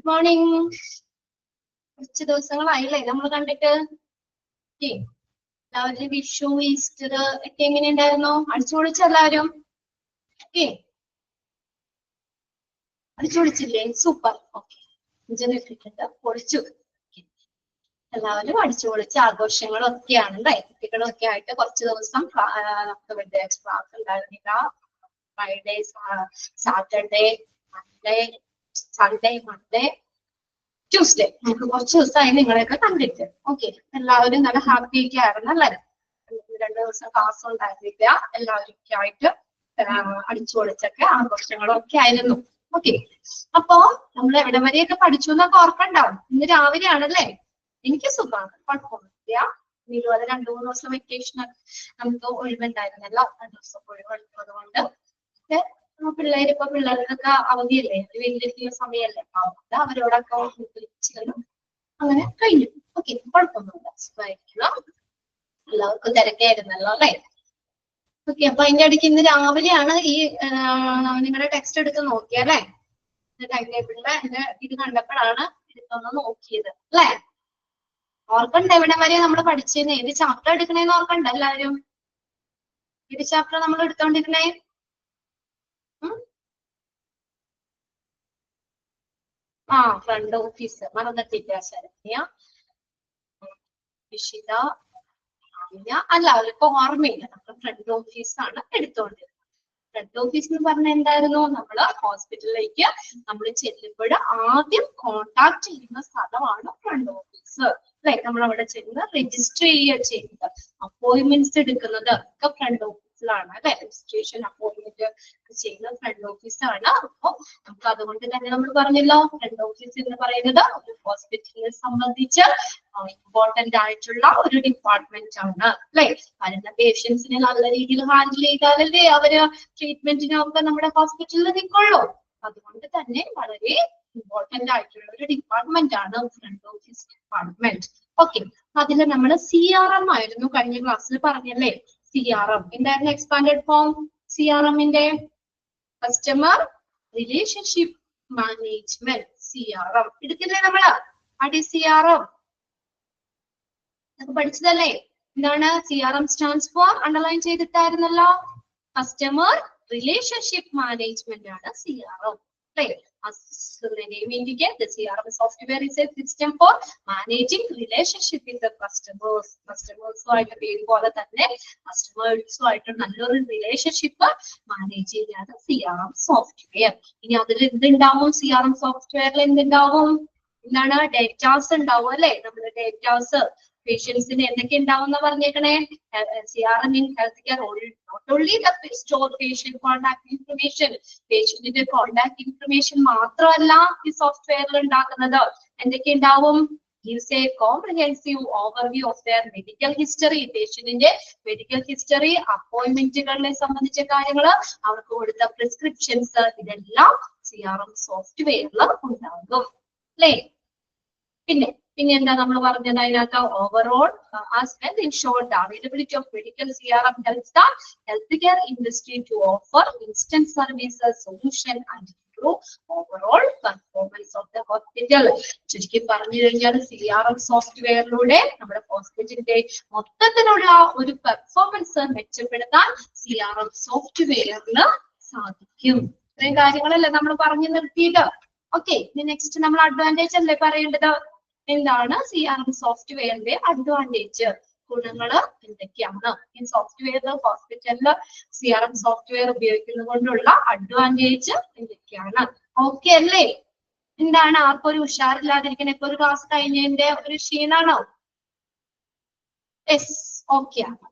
Morning. കുറച്ച് ദിവസങ്ങളായില്ലേ നമ്മൾ കണ്ടിട്ട്. എല്ലാവരും വിഷു, ഈസ്റ്റർ ഒക്കെ എങ്ങനെയുണ്ടായിരുന്നു? അടിച്ചു പൊളിച്ച എല്ലാവരും? അടിച്ചു പൊളിച്ചില്ലേ? സൂപ്പർ. ഓക്കെ, പൊളിച്ചു. എല്ലാവരും അടിച്ചു പൊളിച്ച ആഘോഷങ്ങളും ഒക്കെയാണ് അല്ലേ? കുട്ടികളൊക്കെ ആയിട്ട് കുറച്ച് ദിവസം നമുക്ക് വെള്ളിയാഴ്ച ക്ലാസ് ഉണ്ടായിരുന്നില്ല. Friday, Saturday, Sunday, Monday, Tuesday, നമുക്ക് കുറച്ച് ദിവസമായി നിങ്ങളെയൊക്കെ കണ്ടിട്ട്. ഓക്കെ, എല്ലാവരും നല്ല ഹാപ്പി ഒക്കെ ആയിരുന്നു അല്ലേ? 2 ദിവസം ക്ലാസ് ഉണ്ടായിരുന്നില്ല. എല്ലാവരും ഒക്കെ ആയിട്ട് അടിച്ചു പൊളിച്ചൊക്കെ ആഘോഷങ്ങളും ഒക്കെ ആയിരുന്നു. ഓക്കെ, അപ്പോ നമ്മൾ എവിടെ വരെയൊക്കെ പഠിച്ചു എന്നൊക്കെ ഓർക്കണ്ടാവും. ഇന്ന് രാവിലെ ആണല്ലേ? എനിക്ക് സുഖമാണ്, കുഴപ്പമൊന്നുമില്ല. ഇതുപോലെ 2-3 ദിവസം വെക്കേഷൻ നമുക്ക് ഒഴിവുണ്ടായിരുന്നല്ലോ. 2 ദിവസം ഒഴിവുള്ളത് കൊണ്ട് പിള്ളേർക്കൊക്കെ അവധിയല്ലേ, വലിയ സമയമല്ലേ, അതുകൊണ്ട് അവരോടൊക്കെ അങ്ങനെ കഴിഞ്ഞു. ഓക്കെ, കുഴപ്പമൊന്നുമില്ല, സുഖമായിരിക്കണം. എല്ലാവർക്കും തിരക്കായിരുന്നല്ലോ അല്ലേ? ഓക്കെ, അപ്പൊ അതിന്റെ ഇടയ്ക്ക് ഇന്ന് രാവിലെയാണ് ഈ നിങ്ങളുടെ ടെക്സ്റ്റ് എടുത്ത് നോക്കിയല്ലേ? ടൈം ടേബിളിന്റെ ഇത് കണ്ടപ്പോഴാണ് എടുത്തൊന്ന് നോക്കിയത് അല്ലേ? ഓർക്കണ്ട എവിടെ വരെ നമ്മൾ പഠിച്ചേന്ന്, ഏത് ചാപ്റ്റർ എടുക്കണേന്ന് ഓർക്കണ്ട എല്ലാവരും? ഏത് ചാപ്റ്റർ നമ്മൾ എടുത്തോണ്ടിരുന്നേ? ഫ്രണ്ട് ഓഫീസ് മറന്നിട്ടില്ല. ശരണ്യ, വിഷിത, എല്ലാവർക്കും ഓർമ്മയില്ല. നമ്മൾ ഫ്രണ്ട് ഓഫീസാണ് എടുത്തോണ്ടിരുന്നത്. ഫ്രണ്ട് ഓഫീസ് എന്ന് പറഞ്ഞാൽ എന്തായിരുന്നു? നമ്മള് ഹോസ്പിറ്റലിലേക്ക് നമ്മൾ ചെല്ലുമ്പോൾ ആദ്യം കോണ്ടാക്ട് ചെയ്യുന്ന സ്ഥലമാണ് ഫ്രണ്ട് ഓഫീസ് അല്ലെ? നമ്മൾ അവിടെ ചെന്ന് രജിസ്റ്റർ ചെയ്യുന്നത്, അപ്പോയിന്റ്മെന്റ്സ് എടുക്കുന്നത് ഒക്കെ ഫ്രണ്ട് ഓഫീസിലാണ് അല്ലെ? രജിസ്ട്രേഷൻ, അപ്പോയിന്റ്മെന്റ് ചെയ്യുന്ന ഫ്രണ്ട് ഓഫീസാണ്. അപ്പൊ നമുക്ക് അതുകൊണ്ട് തന്നെ നമ്മൾ പറഞ്ഞല്ലോ, ഫ്രണ്ട് ഓഫീസ് എന്ന് പറയുന്നത് ഒരു ഹോസ്പിറ്റലിനെ സംബന്ധിച്ച് ഇമ്പോർട്ടന്റ് ആയിട്ടുള്ള ഒരു ഡിപ്പാർട്ട്മെന്റ് ആണ് അല്ലെ? വരുന്ന പേഷ്യൻസിനെ നല്ല രീതിയിൽ ഹാൻഡിൽ ചെയ്താലല്ലേ അവര് ട്രീറ്റ്മെന്റിനൊക്കെ നമ്മുടെ ഹോസ്പിറ്റലിൽ നിൽക്കുള്ളൂ. അതുകൊണ്ട് തന്നെ വളരെ ഇമ്പോർട്ടന്റ് ആയിട്ടുള്ള ഒരു ഡിപ്പാർട്ട്മെന്റ് ആണ് ഫ്രണ്ട് ഓഫീസ് ഡിപ്പാർട്ട്മെന്റ്. ഓക്കെ, അതിൽ നമ്മൾ CRM ആയിരുന്നു കഴിഞ്ഞ ക്ലാസ്സിൽ പറഞ്ഞല്ലേ? CRM എന്തായിരുന്നു? എക്സ്പാൻഡഡ് ഫോം CRMന്റെ കസ്റ്റമർ റിലേഷൻഷിപ്പ് മാനേജ്മെന്റ്. CRM എടുക്കില്ലേ നമ്മള്? അടി CRM പഠിച്ചതല്ലേ? എന്താണ് CRM സ്റ്റാൻഡ്സ് ഫോർ? അണ്ടർലൈൻ ചെയ്തിട്ടായിരുന്നല്ലോ. കസ്റ്റമർ റിലേഷൻഷിപ്പ് മാനേജ്മെന്റ് ആണ് CRM. As the name indicates, the CRM software is a system for managing relationship with the customers. കസ്റ്റമേഴ്സുമായിട്ട് പേര് പോലെ തന്നെ കസ്റ്റമേഴ്സുമായിട്ട് നല്ലൊരു റിലേഷൻഷിപ്പ് മാനേജ് ചെയ്യാൻ CRM സോഫ്റ്റ്വെയർ. ഇനി അതിൽ എന്തുണ്ടാവും? CRM സോഫ്റ്റ്വെയറിൽ എന്തുണ്ടാവും? എന്താണ്? ഡേറ്റാസ് ഉണ്ടാവും അല്ലെ? നമ്മുടെ ഡേറ്റാസ് പേഷ്യൻസിന് എന്തൊക്കെ ഉണ്ടാവും എന്ന് പറഞ്ഞേക്കണേ? CRM in healthcare not only the store patient contact information, പേഷ്യന്റിന്റെ കോണ്ടാക്ട് ഇൻഫർമേഷൻ മാത്രമല്ല ഈ സോഫ്റ്റ്വെയറിൽ ഉണ്ടാക്കുന്നത്. എന്തൊക്കെ ഉണ്ടാവും? gives a comprehensive overview of their medical history. പേഷ്യന്റിന്റെ മെഡിക്കൽ ഹിസ്റ്ററി, അപ്പോയിന്റ്മെന്റുകളെ സംബന്ധിച്ച കാര്യങ്ങള്, അവർക്ക് കൊടുത്ത പ്രിസ്ക്രിപ്ഷൻസ്, ഇതെല്ലാം CRM സോഫ്റ്റ്വെയറിൽ ഉണ്ടാകും അല്ലേ? പിന്നെ എന്താ നമ്മൾ പറഞ്ഞത് അതിനകത്ത്? Overall as well ensure the availability of medical CRM helps the healthcare industry to offer instant services, solution and improve overall performance of the hospital. ചുരുക്കി പറഞ്ഞു കഴിഞ്ഞാൽ CRM സോഫ്റ്റ്വെയറിലൂടെ നമ്മുടെ ഹോസ്പിറ്റലിന്റെ മൊത്തത്തിലുള്ള ഒരു പെർഫോമൻസ് മെച്ചപ്പെടുത്താൻ CRM സോഫ്റ്റ്വെയറിന് സാധിക്കും. ഇത്രയും കാര്യങ്ങളല്ലേ നമ്മൾ പറഞ്ഞു നിർത്തിയത്? ഓക്കെ, നെക്സ്റ്റ് നമ്മൾ അഡ്വാൻറ്റേജ് അല്ലേ പറയേണ്ടത്? എന്താണ് CRM സോഫ്റ്റ്വെയറിന്റെ അഡ്വാൻറ്റേജ്, ഗുണങ്ങള് എന്തൊക്കെയാണ്? ഈ സോഫ്റ്റ്വെയർ ഹോസ്പിറ്റലില് CRM സോഫ്റ്റ്വെയർ ഉപയോഗിക്കുന്നത് കൊണ്ടുള്ള അഡ്വാൻറ്റേജ് എന്തൊക്കെയാണ്? ഓക്കെ അല്ലേ? എന്താണ് ആർക്കും ഒരു ഉഷാറില്ലാതിരിക്കുന്ന? ഇപ്പൊ ഒരു ക്ലാസ് കഴിഞ്ഞതിന്റെ ഒരു ക്ഷീണാണോ? യെസ്, ഓക്കെ ആണ്.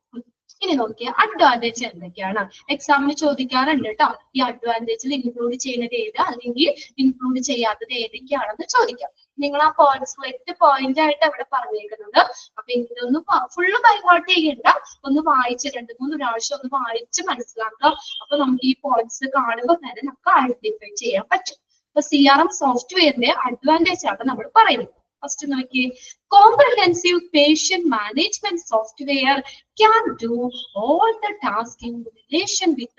ഇനി നോക്കിയ അഡ്വാൻറ്റേജ് എന്തൊക്കെയാണ്? എക്സാമിന് ചോദിക്കാറുണ്ട് കേട്ടോ. ഈ അഡ്വാൻറ്റേജിൽ ഇൻക്ലൂഡ് ചെയ്യുന്നത് ഏത്, അല്ലെങ്കിൽ ഇൻക്ലൂഡ് ചെയ്യാത്തത് ഏതൊക്കെയാണെന്ന് ചോദിക്കാം. നിങ്ങൾ ആ പോയിന്റ്സ് 8 പോയിന്റ് ആയിട്ട് അവിടെ പറഞ്ഞേക്കുന്നത്. അപ്പൊ ഇതൊന്നും ഫുള്ള് ബൈഹാർട്ട് ചെയ്യണ്ട, ഒന്ന് വായിച്ച് 2-3 പ്രാവശ്യം ഒന്ന് വായിച്ച് മനസ്സിലാക്കുക. അപ്പൊ നമുക്ക് ഈ പോയിന്റ്സ് കാണുമ്പോൾ തന്നെ നമുക്ക് ഐഡന്റിഫൈ ചെയ്യാൻ പറ്റും. അപ്പൊ CRM സോഫ്റ്റ്വെയറിന്റെ അഡ്വാൻറ്റേജ് ആണ് നമ്മൾ പറയുന്നത്. ഫസ്റ്റ് നോക്കിയേ, comprehensive patient management software can do all the tasks in relation with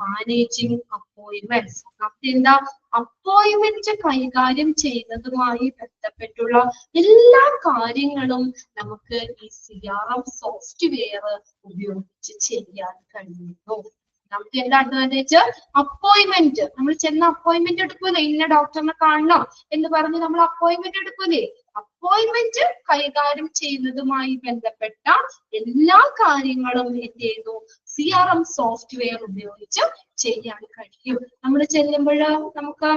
managing appointments. എന്താ, അപ്പോയിന്റ്മെന്റ് കൈകാര്യം ചെയ്യുന്നതുമായി ബന്ധപ്പെട്ടുള്ള എല്ലാ കാര്യങ്ങളും നമുക്ക് ഈ CRM സോഫ്റ്റ്വെയർ ഉപയോഗിച്ച് ചെയ്യാൻ കഴിയുന്നു. നമുക്ക് എന്താ അഡ്വാൻറ്റേജ്? അപ്പോയിന്റ്മെന്റ്, നമ്മൾ ചെന്ന അപ്പോയിന്റ്മെന്റ് എടുക്കൂലേ, ഇന്ന ഡോക്ടറിനെ കാണണം എന്ന് പറഞ്ഞ് നമ്മൾ അപ്പോയിന്റ്മെന്റ് എടുക്കൂലേ, അപ്പോയിന്റ്മെന്റ് കൈകാര്യം ചെയ്യുന്നതുമായി ബന്ധപ്പെട്ട എല്ലാ കാര്യങ്ങളും എന്ത് ചെയ്യുന്നു, CRM സോഫ്റ്റ്വെയർ ഉപയോഗിച്ച് ചെയ്യാൻ കഴിയും. നമ്മൾ ചെല്ലുമ്പോൾ നമുക്ക്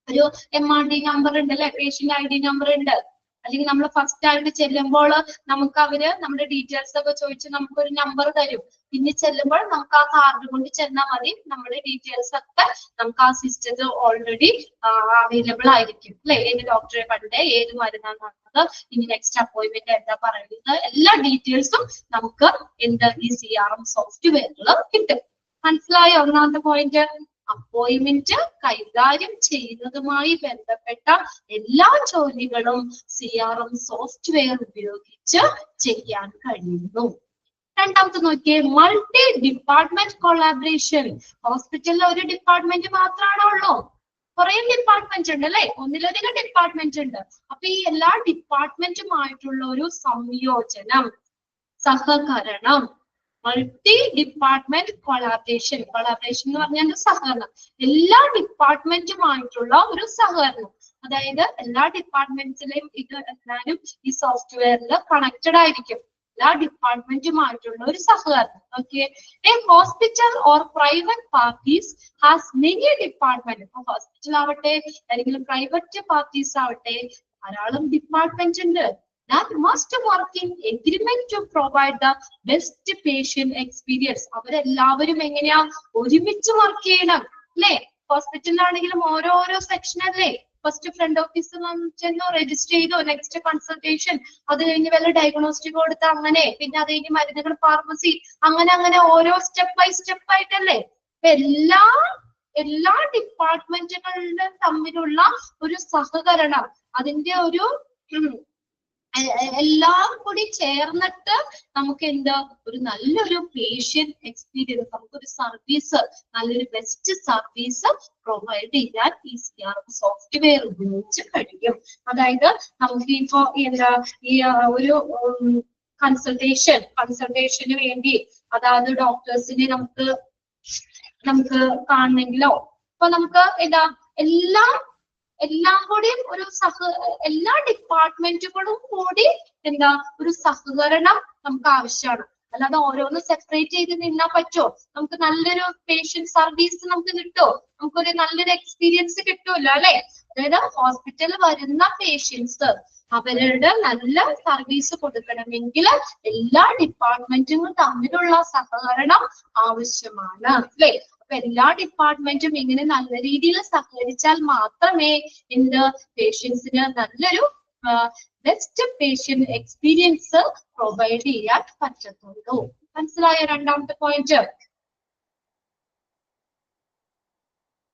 ഒരു MRD നമ്പർ ഉണ്ട് അല്ലെ, പേഷ്യന്റ് ID നമ്പർ ഉണ്ട്. അല്ലെങ്കിൽ നമ്മൾ ഫസ്റ്റ് ആയിട്ട് ചെല്ലുമ്പോൾ നമുക്ക് അവര് നമ്മുടെ ഡീറ്റെയിൽസ് ഒക്കെ ചോദിച്ച് നമുക്കൊരു നമ്പർ തരും. പിന്നെ ചെല്ലുമ്പോൾ നമുക്ക് ആ കാർഡ് കൊണ്ട് ചെന്നാൽ മതി, നമ്മുടെ ഡീറ്റെയിൽസ് ഒക്കെ നമുക്ക് ആ സിസ്റ്റത്തിൽ ഓൾറെഡി അവൈലബിൾ ആയിരിക്കും അല്ലെ. ഏത് ഡോക്ടറെ കണ്ടേ, ഏത് മരുന്നാണ് നടന്നത്, ഇനി നെക്സ്റ്റ് അപ്പോയിന്റ്മെന്റ് എന്താ പറയുന്നത്, എല്ലാ ഡീറ്റെയിൽസും നമുക്ക് എന്ത് ഈ CRM സോഫ്റ്റ്വെയറിൽ കിട്ടും. മനസ്സിലായോ? ഒന്നാമത്തെ പോയിന്റ്, അപ്പോയിന്റ്മെന്റ് കൈകാര്യം ചെയ്യുന്നതുമായി ബന്ധപ്പെട്ട എല്ലാ ജോലികളും CRM സോഫ്റ്റ്വെയർ ഉപയോഗിച്ച് ചെയ്യാൻ കഴിയുന്നു. രണ്ടാമത്തെ നോക്കിയേ, മൾട്ടി ഡിപ്പാർട്ട്മെന്റ് കൊളാബറേഷൻ. ഹോസ്പിറ്റലിൽ ഒരു ഡിപ്പാർട്ട്മെന്റ് മാത്രമാണോ ഉള്ളൂ? കുറെ ഡിപ്പാർട്ട്മെന്റ് ഉണ്ട് അല്ലെ, ഒന്നിലധികം ഡിപ്പാർട്ട്മെന്റ് ഉണ്ട്. അപ്പൊ ഈ എല്ലാ ഡിപ്പാർട്ട്മെന്റുമായിട്ടുള്ള ഒരു സംയോജനം, സഹകരണം, മൾട്ടി ഡിപ്പാർട്ട്മെന്റ് കൊളാബറേഷൻ. കൊളാബറേഷൻ എന്ന് പറഞ്ഞാൽ സഹകരണം, എല്ലാ ഡിപ്പാർട്ട്മെന്റുമായിട്ടുള്ള ഒരു സഹകരണം. അതായത് എല്ലാ ഡിപ്പാർട്ട്മെന്റ്സിലെയും ഇത് എല്ലാവരും ഈ സോഫ്റ്റ്വെയറിൽ കണക്റ്റഡ് ആയിരിക്കും, എല്ലാ ഡിപ്പാർട്ട്മെന്റുമായിട്ടുള്ള ഒരു സഹകരണം. Okay, A hospital or private parties has many department. ഇപ്പൊ ഹോസ്പിറ്റൽ ആവട്ടെ അല്ലെങ്കിൽ പ്രൈവറ്റ് പാർട്ടീസ് ആവട്ടെ, ധാരാളം ഡിപ്പാർട്ട്മെന്റ് ഉണ്ട്. That must work in agreement to provide the best patient experience. അവരെല്ലാവരും എങ്ങനെയാ ഒരുമിച്ച് വർക്ക് ചെയ്യണം അല്ലെ. ഹോസ്പിറ്റലിലാണെങ്കിലും ഓരോരോ സെക്ഷൻ അല്ലേ, ഫസ്റ്റ് ഫ്രണ്ട് ഓഫീസ് ചെന്നോ, രജിസ്റ്റർ ചെയ്തോ, നെക്സ്റ്റ് കൺസൾട്ടേഷൻ, അത് കഴിഞ്ഞ് വല്ല ഡയഗ്നോസ്റ്റിക് കൊടുത്ത അങ്ങനെ, പിന്നെ അത് കഴിഞ്ഞ് മരുന്നുകൾ, ഫാർമസി, അങ്ങനെ അങ്ങനെ ഓരോ സ്റ്റെപ്പ് ബൈ സ്റ്റെപ്പ് ആയിട്ടല്ലേ. എല്ലാ ഡിപ്പാർട്ട്മെന്റുകളുടെ തമ്മിലുള്ള ഒരു സഹകരണം, അതിന്റെ ഒരു എല്ലാം കൂടി ചേർന്നിട്ട് നമുക്ക് എന്താ, ഒരു നല്ലൊരു പേഷ്യന്റ് എക്സ്പീരിയൻസ്, നമുക്കൊരു സർവീസ്, നല്ലൊരു ബെസ്റ്റ് സർവീസ് പ്രൊവൈഡ് ചെയ്യാൻ ഈ CRM സോഫ്റ്റ്വെയർ ഉപയോഗിച്ച് കഴിയും. അതായത് നമുക്ക് ഇപ്പോ എന്താ, ഈ ഒരു കൺസൾട്ടേഷന് വേണ്ടി, അതായത് ഡോക്ടേഴ്സിനെ നമുക്ക് കാണണമെങ്കിലോ, അപ്പൊ നമുക്ക് എന്താ, എല്ലാം കൂടി ഒരു എല്ലാ ഡിപ്പാർട്ട്മെന്റുകളും കൂടി എന്താ ഒരു സഹകരണം നമുക്ക് ആവശ്യമാണ്. അല്ലാതെ ഓരോന്ന് സെപ്പറേറ്റ് ചെയ്ത് നിന്നാൽ പറ്റുമോ? നമുക്ക് നല്ലൊരു പേഷ്യന്റ് സർവീസ് നമുക്ക് കിട്ടുമോ? നമുക്കൊരു നല്ലൊരു എക്സ്പീരിയൻസ് കിട്ടുമല്ലോ അല്ലെ. അതായത് ഹോസ്പിറ്റലിൽ വരുന്ന പേഷ്യൻസ് അവരുടെ നല്ല സർവീസ് കൊടുക്കണമെങ്കിൽ എല്ലാ ഡിപ്പാർട്ട്മെന്റുകളും തമ്മിലുള്ള സഹകരണം ആവശ്യമാണ് അല്ലെ. അപ്പൊ എല്ലാ ഡിപ്പാർട്ട്മെന്റും ഇങ്ങനെ നല്ല രീതിയിൽ സഹകരിച്ചാൽ മാത്രമേ എന്ത് പേഷ്യൻസിന് നല്ലൊരു ബെസ്റ്റ് പേഷ്യന്റ് എക്സ്പീരിയൻസ് പ്രൊവൈഡ് ചെയ്യാൻ പറ്റത്തുള്ളൂ. മനസ്സിലായോ? രണ്ടാമത്തെ പോയിന്റ്,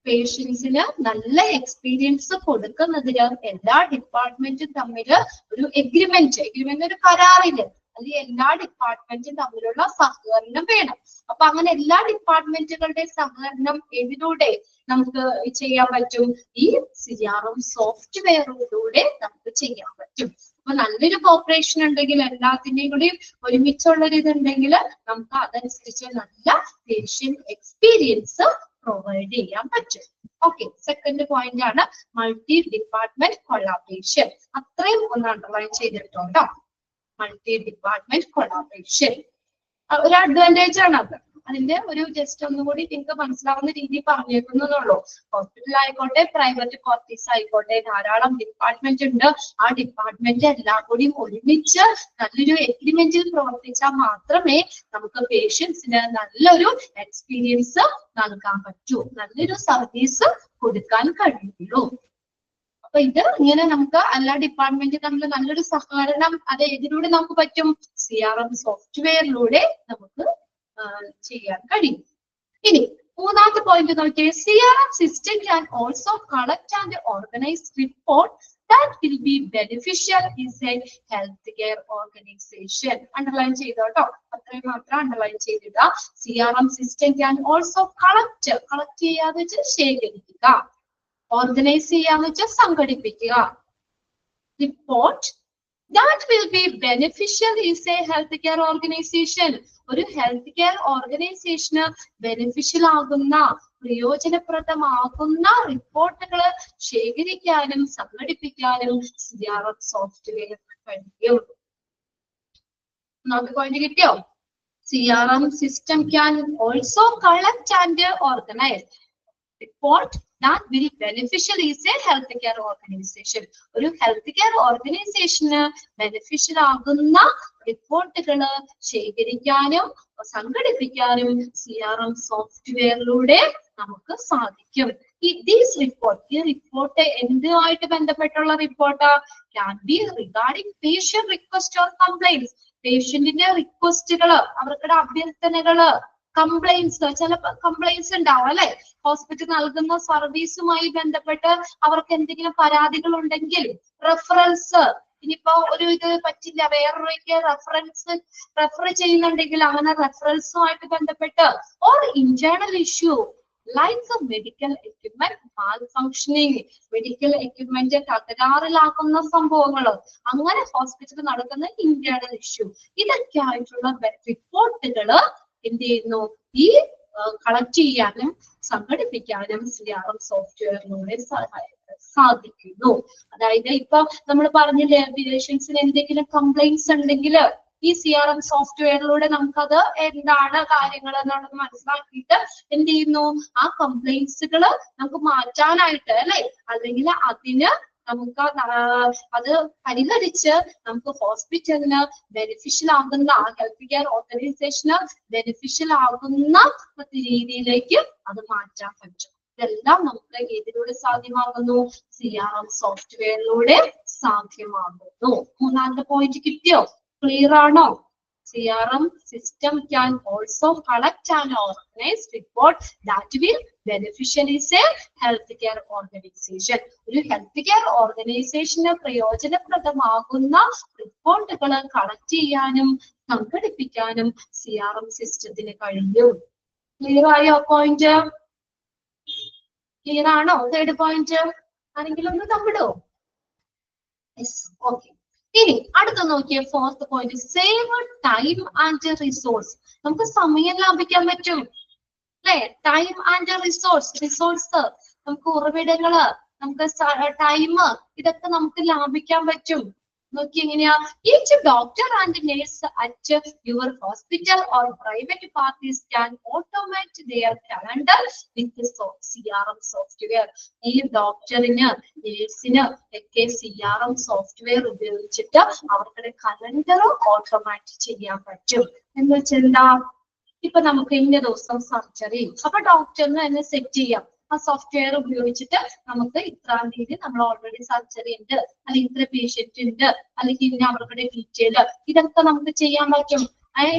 പേഷ്യൻസിന് നല്ല എക്സ്പീരിയൻസ് കൊടുക്കുന്നതിന് എല്ലാ ഡിപ്പാർട്ട്മെന്റും തമ്മിൽ ഒരു എഗ്രിമെന്റ്, ഒരു കരാറില് അല്ലെങ്കിൽ എല്ലാ ഡിപ്പാർട്ട്മെന്റും തമ്മിലുള്ള സഹകരണം വേണം. അപ്പൊ അങ്ങനെ എല്ലാ ഡിപ്പാർട്ട്മെന്റുകളുടെ സഹകരണം എതിലൂടെ നമുക്ക് ചെയ്യാൻ പറ്റും? ഈ CRM സോഫ്റ്റ്വെയറിലൂടെ നമുക്ക് ചെയ്യാൻ പറ്റും. അപ്പൊ നല്ലൊരു കോപ്പറേഷൻ ഉണ്ടെങ്കിൽ, എല്ലാത്തിന്റെയും കൂടി ഒരുമിച്ചുള്ള ഇതുണ്ടെങ്കിൽ നമുക്ക് അതനുസരിച്ച് നല്ല പേഷ്യന്റ് എക്സ്പീരിയൻസ് പ്രൊവൈഡ് ചെയ്യാൻ പറ്റും. ഓക്കെ, സെക്കൻഡ് പോയിന്റ് ആണ് മൾട്ടി ഡിപ്പാർട്ട്മെന്റ് കൊളാബറേഷൻ. അത്രയും ഒന്ന് അണ്ടർലൈൻ ചെയ്തിട്ടുണ്ടോ? മൾട്ടി ഡിപ്പാർട്ട്മെന്റ് കൊളാബറേഷൻ ഒരു അഡ്വാൻറ്റേജ് ആണ് അത്. അതിന്റെ ഒരു ജസ്റ്റ് ഒന്നുകൂടി നിങ്ങൾക്ക് മനസ്സിലാവുന്ന രീതിയിൽ പറഞ്ഞേക്കുന്നതുള്ളൂ. ഹോസ്പിറ്റൽ ആയിക്കോട്ടെ, പ്രൈവറ്റ് പാർട്ടീസ് ആയിക്കോട്ടെ, ധാരാളം ഡിപ്പാർട്ട്മെന്റ് ഉണ്ട്. ആ ഡിപ്പാർട്ട്മെന്റ് എല്ലാം കൂടി ഒരുമിച്ച് നല്ലൊരു എഗ്രിമെന്റിൽ പ്രവർത്തിച്ചാൽ മാത്രമേ നമുക്ക് പേഷ്യൻസിന് നല്ലൊരു എക്സ്പീരിയൻസ് നൽകാൻ പറ്റൂ, നല്ലൊരു സർവീസ് കൊടുക്കാൻ കഴിയുള്ളൂ. അപ്പൊ ഇത് ഇങ്ങനെ നമുക്ക് എല്ലാ ഡിപ്പാർട്ട്മെന്റും തമ്മിൽ നല്ലൊരു സഹകരണം അത് ഇതിലൂടെ നമുക്ക് പറ്റും, CRM സോഫ്റ്റ്വെയറിലൂടെ നമുക്ക് ചെയ്യാൻ കഴിയും. ഇനി മൂന്നാമത്തെ പോയിന്റ് നോക്കിയേ, CRM system can also collect and organize report that will be beneficial is a healthcare organization. Underline ചെയ്തോട്ടോ, അത്രയും മാത്രം underline ചെയ്തിടുക. CRM system can also collect ചെയ്യാന്ന് വെച്ചാൽ ശേഖരിക്കുക, organize ചെയ്യാന്ന് വെച്ചാൽ സംഘടിപ്പിക്കുക. Report that will be beneficial is a healthcare organization. ഒരു health care ഓർഗനൈസേഷന് ബെനിഫിഷ്യൽ ആകുന്ന, പ്രയോജനപ്രദമാകുന്ന റിപ്പോർട്ടുകൾ ശേഖരിക്കാനും സംഘടിപ്പിക്കാനും CRM സോഫ്റ്റ്വെയർ കഴിയും. നമുക്ക് പോയിന്റ് കിട്ടിയോ? CRM system can also collect and organize report that will beneficial is a healthcare organization. ഒരു ഹെൽത്ത് കെയർ ഓർഗനൈസേഷന് ബെനിഫിഷ്യൽ ആകുന്ന റിപ്പോർട്ടുകൾ ശേഖരിക്കാനും സംഘടിപ്പിക്കാനും CRM സോഫ്റ്റ്വെയറിലൂടെ നമുക്ക് സാധിക്കും. ഈ റിപ്പോർട്ട് എന്തുമായിട്ട് ബന്ധപ്പെട്ടുള്ള report? Can be regarding patient request or complaints. പേഷ്യന്റിന്റെ റിക്വസ്റ്റുകള്, അവരുടെ അഭ്യർത്ഥനകള്, കംപ്ലൈന്റ്സ്, ചില കംപ്ലൈന്റ്സ് ഉണ്ടാവും അല്ലെ, ഹോസ്പിറ്റൽ നൽകുന്ന സർവീസുമായി ബന്ധപ്പെട്ട് അവർക്ക് എന്തെങ്കിലും പരാതികൾ ഉണ്ടെങ്കിൽ റെഫറൻസ്, ഇനിയിപ്പോ ഒരു ഇത് പറ്റില്ല, വേറൊരുക്ക് റെഫർ ചെയ്യുന്നുണ്ടെങ്കിൽ അങ്ങനെ റെഫറൻസുമായിട്ട് ബന്ധപ്പെട്ട്, or internal issue like medical equipment malfunctioning, medical equipment തകരാറിലാക്കുന്ന സംഭവങ്ങൾ, അങ്ങനെ ഹോസ്പിറ്റലിൽ നടക്കുന്ന ഇന്റേണൽ ഇഷ്യൂ, ഇതൊക്കെ ആയിട്ടുള്ള റിപ്പോർട്ടുകള് എന്ത് ചെയ്യുന്നു? ഈ കളക്ട് ചെയ്യാനും സംഘടിപ്പിക്കാനും CRM സോഫ്റ്റ്വെയറിലൂടെ സാധിക്കുന്നു. അതായത് ഇപ്പൊ നമ്മൾ പറഞ്ഞില്ലേ, പേഷ്യൻസിന് എന്തെങ്കിലും കംപ്ലൈന്റ്സ് ഉണ്ടെങ്കിൽ ഈ CRM സോഫ്റ്റ്വെയറിലൂടെ നമുക്കത് എന്താണ് കാര്യങ്ങൾ എന്നുള്ളത് മനസ്സിലാക്കിയിട്ട് എന്ത് ചെയ്യുന്നു? ആ കംപ്ലൈന്റ്സുകള് നമുക്ക് മാറ്റാനായിട്ട് അല്ലെ, അല്ലെങ്കിൽ അതിന് നമുക്ക് അത് പരിഹരിച്ച് നമുക്ക് ഹോസ്പിറ്റലിന് ബെനിഫിഷ്യൽ ആകുന്ന, ഹെൽത്ത് കെയർ ഓർഗനൈസേഷന് ബെനിഫിഷ്യൽ ആകുന്ന രീതിയിലേക്ക് അത് മാറ്റാൻ പറ്റും. ഇതെല്ലാം നമുക്ക് ഇതിലൂടെ സാധ്യമാകുന്നു? CRM സോഫ്റ്റ്വെയറിലൂടെ സാധ്യമാകുന്നു. മൂന്നാമത്തെ പോയിന്റ് കിട്ടിയോ? ക്ലിയർ ആണോ? CRM system can also collect and organize report that will beneficial is a healthcare organization. ഒരു ഹെൽത്ത് കെയർ ഓർഗനൈസേഷന് പ്രയോജനപ്രദമാകുന്ന റിപ്പോർട്ടുകൾ കളക്ട് ചെയ്യാനും സംഘടിപ്പിക്കാനും CRM സിസ്റ്റത്തിന് കഴിയും. ക്ലിയർ ആയോ പോയിന്റ്? ക്ലിയർ ആണോ? തേർഡ് പോയിന്റ് ആരെങ്കിലും ഒന്ന് തമ്മിടോ? Yes, okay. ഇനി അടുത്ത നോക്കിയ fourth point, save time and resource. നമുക്ക് സമയം ലാഭിക്കാൻ പറ്റും അല്ലെ? ടൈം ആൻഡ് റിസോഴ്സ് നമുക്ക് ഉറവിടങ്ങള്, നമുക്ക് ടൈം, ഇതൊക്കെ നമുക്ക് ലാഭിക്കാൻ പറ്റും. നോക്കി എങ്ങനെയാ? Each doctor and nurse at your hospital or private parties can automate their calendar with the CRM software. ഈ ഡോക്ടറിന്, നേഴ്സിന് ഒക്കെ CRM സോഫ്റ്റ്വെയർ ഉപയോഗിച്ചിട്ട് അവരുടെ കലണ്ടർ ഓട്ടോമാറ്റ് ചെയ്യാൻ പറ്റും. എന്ന് വെച്ചാൽ എന്താ? ഇപ്പൊ നമുക്ക് ഇന്ന ദിവസം സർജറി, അപ്പൊ ഡോക്ടറിന് തന്നെ സെറ്റ് ചെയ്യാം. ആ സോഫ്റ്റ്വെയർ ഉപയോഗിച്ചിട്ട് നമുക്ക് ഇത്രാം തീയതി നമ്മൾ ഓൾറെഡി സർജറി ഉണ്ട്, അല്ലെങ്കിൽ ഇത്ര പേഷ്യന്റ് ഉണ്ട്, അല്ലെങ്കിൽ ഇന്ന അവരുടെ ഡീറ്റെയിൽ, ഇതൊക്കെ നമുക്ക് ചെയ്യാൻ പറ്റും.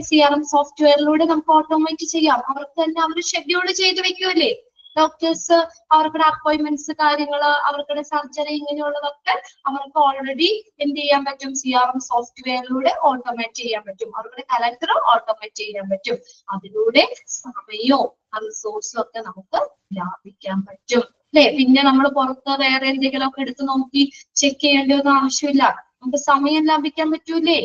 CRM സോഫ്റ്റ്വെയറിലൂടെ നമുക്ക് ഓട്ടോമേറ്റ് ചെയ്യാം. അവർക്ക് തന്നെ അവർ ഷെഡ്യൂൾ ചെയ്ത് വെക്കുമല്ലേ ഡോക്ടേഴ്സ്, അവരുടെ അപ്പോയിന്റ്മെന്റ്സ്, കാര്യങ്ങള്, അവരുടെ സർജറി, ഇങ്ങനെയുള്ളതൊക്കെ അവർക്ക് ഓൾറെഡി എന്ത് ചെയ്യാൻ പറ്റും? CRM സോഫ്റ്റ്വെയറിലൂടെ ഓട്ടോമേറ്റ് ചെയ്യാൻ പറ്റും. അവരുടെ കലണ്ടർ ഓട്ടോമേറ്റ് ചെയ്യാൻ പറ്റും. അതിലൂടെ സമയവും റിസോഴ്സും ഒക്കെ നമുക്ക് ലാഭിക്കാൻ പറ്റും അല്ലെ? പിന്നെ നമ്മൾ പുറത്ത് വേറെ എന്തെങ്കിലും ഒക്കെ എടുത്ത് നോക്കി ചെക്ക് ചെയ്യേണ്ടതൊന്നും ആവശ്യമില്ല. നമുക്ക് സമയം ലാഭിക്കാൻ പറ്റൂലേ?